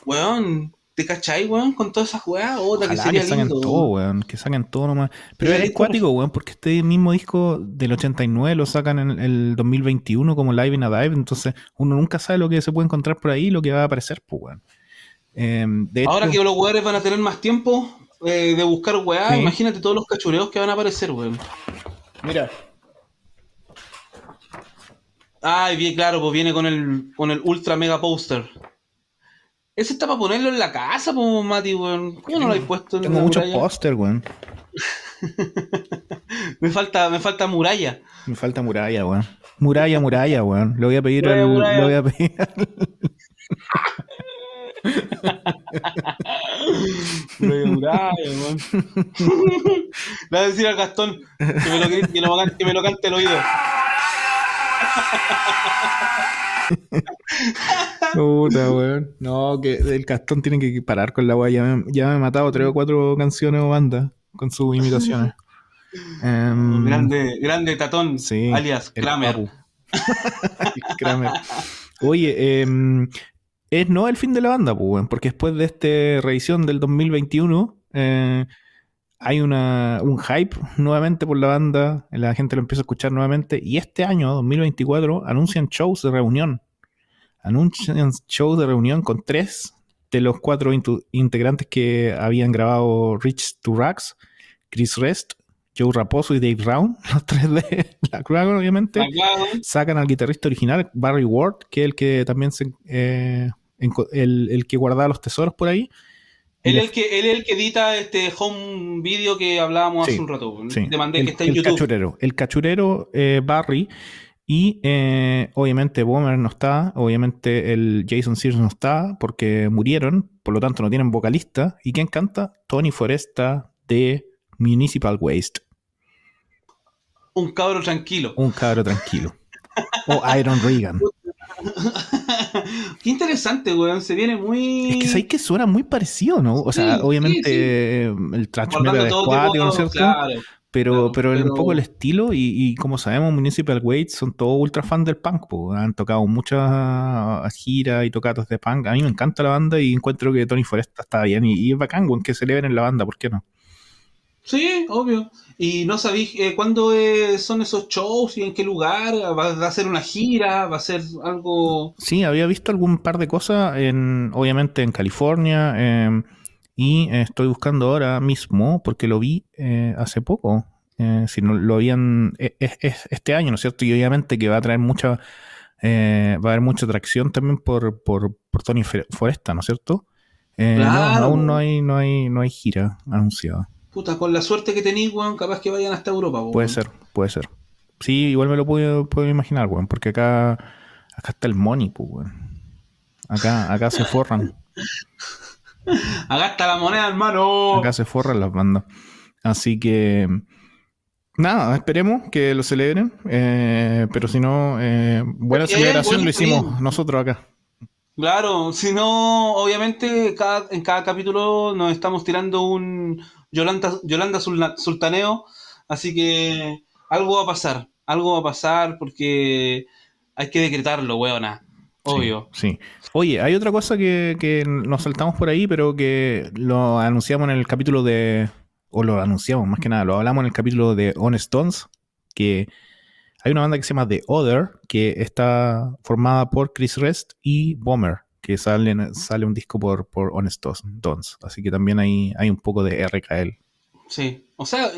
Weón, ¿te cachai, weón? Con todas esas weas, otra que Ojalá que sería saquen lindo, todo, weón. weón. Que saquen todo nomás. Pero Sería es lindo, cuático, weón, porque este mismo disco del 89 lo sacan en el 2021 como Live in a Dive. Entonces uno nunca sabe lo que se puede encontrar por ahí y lo que va a aparecer, pues, weón. De Ahora hecho, que los weones van a tener más tiempo de buscar weá, sí. imagínate todos los cachureos que van a aparecer, weón. Mira, Ay, bien, claro, pues viene con el ultra mega poster. Ese está para ponerlo en la casa, pues, Mati, weón. ¿Cómo no lo habéis puesto en tengo la muchos muralla? póster, weón. Me falta muralla. Me falta muralla, weón. Muralla, weón. Le voy a pedir Muralla, le muralla. voy a pedir Muralla, muralla, weón. Le voy a decir al Gastón que me lo cante el oído. Puta, weón. No, que el Castón tiene que parar con la weá. Ya me he matado 3 o 4 canciones o bandas con sus imitaciones. Oh, Em, grande, grande Tatón, sí, alias el Kramer. Papu, el Kramer. Oye, es no el fin de la banda, pues, weón, porque después de esta revisión del 2021, hay un hype nuevamente por la banda, la gente lo empieza a escuchar nuevamente, y este año, 2024, anuncian shows de reunión. Anuncian shows de reunión con 3 de los 4 integrantes que habían grabado Rich to Rags, Chris Rest, Joe Raposo y Dave Brown, los 3 de la Cragon, obviamente. Acá, Sacan al guitarrista original, Barry Ward, que es el que también el que guardaba los tesoros por ahí. Y le, él es el que edita este home video que hablábamos hace sí, un rato. sí. Te mandé que está en YouTube. El cachurero Barry. Y obviamente Bomber no está, obviamente el Jason Sears no está porque murieron, por lo tanto no tienen vocalista. ¿Y quién canta? Tony Foresta de Municipal Waste. Un cabro tranquilo. Un cabro tranquilo. O Iron Regan. Qué interesante, weón. Se viene Es que sabéis muy. que suena muy parecido, ¿no? O sea, Sí, sí, obviamente sí. el thrash metal Guardando es todo tipo, cuático, ¿no es cierto? claro, claro. Pero un poco el Pero estilo y como sabemos, Municipal Waste son todos ultra fan del punk, pues. Han tocado muchas giras y tocatas de punk. A mí me encanta la banda y encuentro que Tony Foresta está bien y es bacán, weón, que celebren la banda, ¿por qué no? sí, obvio. ¿Y no sabéis cuándo son esos shows y en qué lugar? Va a ser una gira? ¿Va a ser algo? Sí, había visto algún par de cosas, obviamente en California, y estoy buscando ahora mismo, porque lo vi hace poco, si no lo habían, este año, ¿no es cierto? Y obviamente que va a traer va a haber mucha atracción también por Tony Foresta, ¿no es cierto? No, Claro, aún po. no hay gira anunciada. Puta, con la suerte que tenéis, weón, capaz que vayan hasta Europa, po, Puede weón. ser, puede ser. Sí, igual me lo puedo imaginar, weón, porque acá está el money, pues, weón. Acá se forran. Agasta la moneda, Acá hermano. se forran las bandas. Así que, nada, esperemos que lo celebren. Pero si no, buena Y ahí hay celebración lo buenos hicimos primos. nosotros acá. Claro, si no, obviamente en cada capítulo nos estamos tirando un Yolanda Sultaneo, así que algo va a pasar porque hay que decretarlo, weona, Sí, obvio. sí. Oye, hay otra cosa que nos saltamos por ahí, pero que lo anunciamos en el capítulo o lo anunciamos más que nada, lo hablamos en el capítulo de Honest Dons, que hay una banda que se llama The Other, que está formada por Chris Rest y Bomber, que sale un disco por Honest Dons. Así que también hay un poco de RKL. Sí, o sea,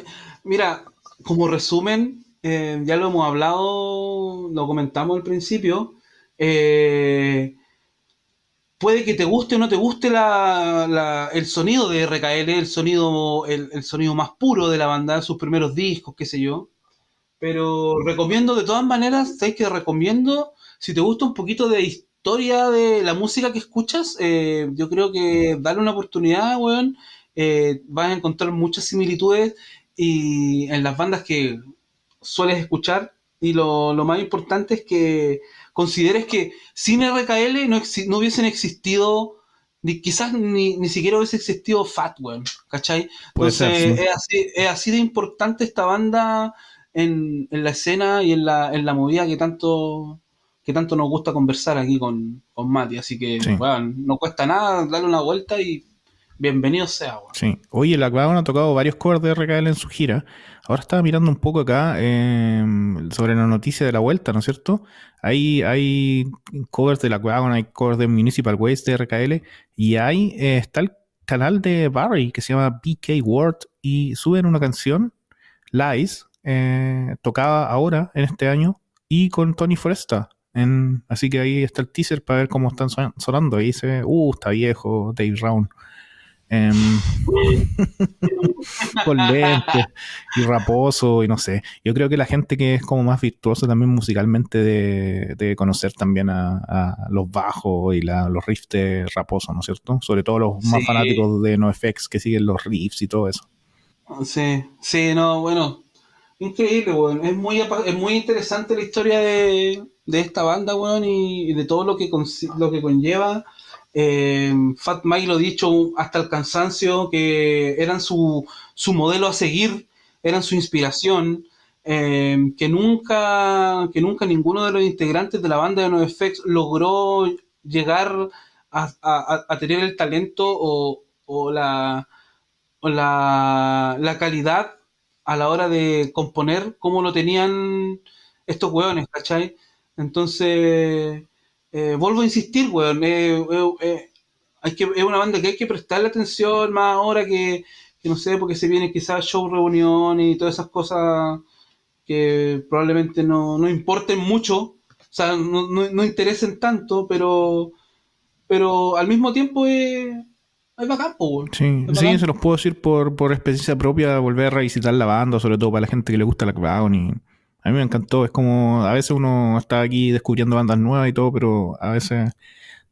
mira, como resumen, ya lo hemos hablado, lo comentamos al principio. eh, Puede que te guste o no te guste el sonido de RKL, el sonido más puro de la banda, sus primeros discos, qué sé yo. Pero recomiendo de todas maneras, ¿sabes qué recomiendo? Si te gusta un poquito de historia de la música que escuchas, yo creo que darle una oportunidad, weón. Vas a encontrar muchas similitudes y en las bandas que sueles escuchar. Y lo más importante es que consideres que sin RKL no hubiesen existido, ni siquiera hubiese existido Fat, weón, ¿cachai? Puede ser, sí. Entonces es así de importante esta banda en la escena y en la movida que tanto nos gusta conversar aquí con Mati. Así que, Sí. bueno, no cuesta nada darle una vuelta y bienvenido sea, weón. Sí. Oye, la Clown ha tocado varios covers de RKL en su gira. Ahora estaba mirando un poco acá sobre la noticia de la vuelta, ¿no es cierto? Hay covers de la Clown, hay covers de Municipal Waste de RKL y está el canal de Barry que se llama BK Ward y suben una canción, Lies, tocada ahora en este año y con Tony Foresta. Así que ahí está el teaser para ver cómo están sonando. Ahí se ve, está viejo, Dave Round. Em, con lentes y raposo y no sé. Yo creo que la gente que es como más virtuosa también musicalmente de conocer también a los bajos y los riffs de raposo, ¿no es cierto? Sobre todo los más Sí, fanáticos de NoFX que siguen los riffs y todo eso. sí, sí, no, bueno, increíble, weón. Es muy interesante la historia de esta banda, weón, y de todo lo que conlleva. Fat Mike lo ha dicho hasta el cansancio, que eran su modelo a seguir, eran su inspiración, que nunca ninguno de los integrantes de la banda de NoFX logró llegar a tener el talento o la calidad a la hora de componer como lo tenían estos weones, ¿cachai? Entonces, vuelvo a insistir, weón, es una banda que hay que prestarle atención más ahora que no sé, porque se viene quizás show reunión y todas esas cosas que probablemente no importen mucho, o sea, no interesen tanto, pero al mismo tiempo es bacán, po, weón, Sí, es sí, bacán. se los puedo decir por experiencia propia, volver a revisitar la banda, sobre todo para la gente que le gusta la Clown A mí me encantó. Es como, a veces uno está aquí descubriendo bandas nuevas y todo, pero a veces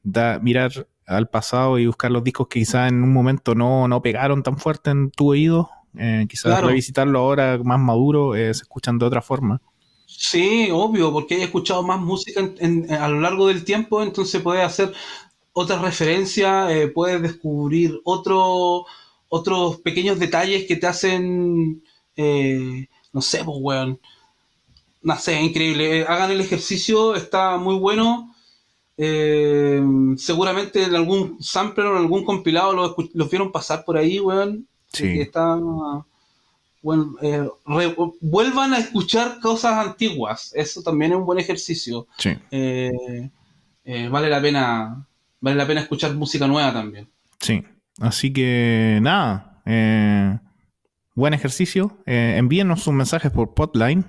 da mirar al pasado y buscar los discos que quizás en un momento no pegaron tan fuerte en tu oído. Quizás Claro, revisitarlo ahora más maduro, se escuchan de otra forma. sí, obvio, porque he escuchado más música a lo largo del tiempo, entonces puedes hacer otras referencias, puedes descubrir otros pequeños detalles que te hacen, no sé, pues, weón, no sé, increíble. Hagan el ejercicio, está muy bueno. Eh, Seguramente en algún sampler o en algún compilado los vieron pasar por ahí, weón. Así que Sí, está. Bueno, vuelvan a escuchar cosas antiguas. Eso también es un buen ejercicio. sí, Eh, vale la pena. Vale la pena escuchar música nueva también. sí. Así que nada, buen ejercicio. Envíennos sus mensajes por Podline.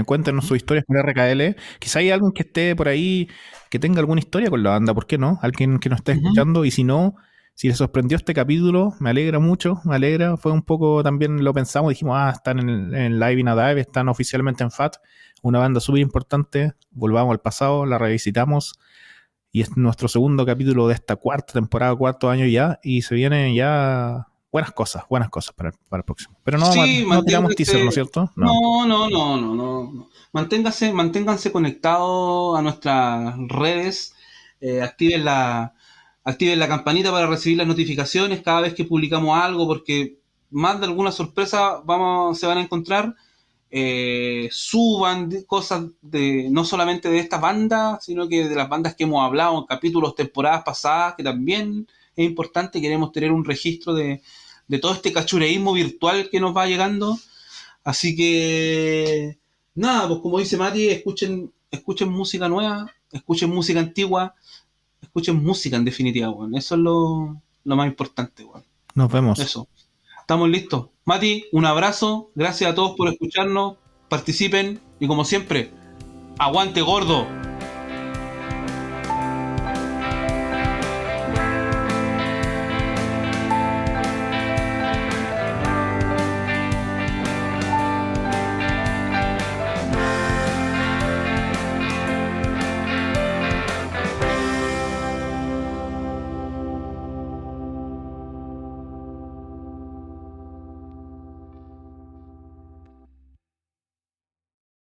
Cuéntenos sus historias con RKL. Quizá hay alguien que esté por ahí que tenga alguna historia con la banda. ¿Por qué no? Alguien que nos esté Ujú. escuchando. Y si no, si les sorprendió este capítulo, me alegra mucho. Me alegra. Fue un poco también lo pensamos. Dijimos, están en Live in a Dive, están oficialmente en FAT. Una banda súper importante. Volvamos al pasado, la revisitamos. Y es nuestro segundo capítulo de esta cuarta temporada, cuarto año ya. Y se vienen ya buenas cosas para el próximo. Pero Sí, no tiramos teaser, ¿no es manténganse. cierto? No. No. Manténganse conectados a nuestras redes. Activen la campanita para recibir las notificaciones cada vez que publicamos algo, porque más de alguna sorpresa se van a encontrar. Suban cosas no solamente de estas bandas, sino que de las bandas que hemos hablado en capítulos, temporadas pasadas, que también es importante. Queremos tener un registro de todo este cachureísmo virtual que nos va llegando. Así que, nada, pues como dice Mati, escuchen música nueva, escuchen música antigua, escuchen música en definitiva, weón. Eso es lo más importante, weón. Nos vemos. Eso. Estamos listos. Mati, un abrazo. Gracias a todos por escucharnos. Participen y como siempre, aguante gordo.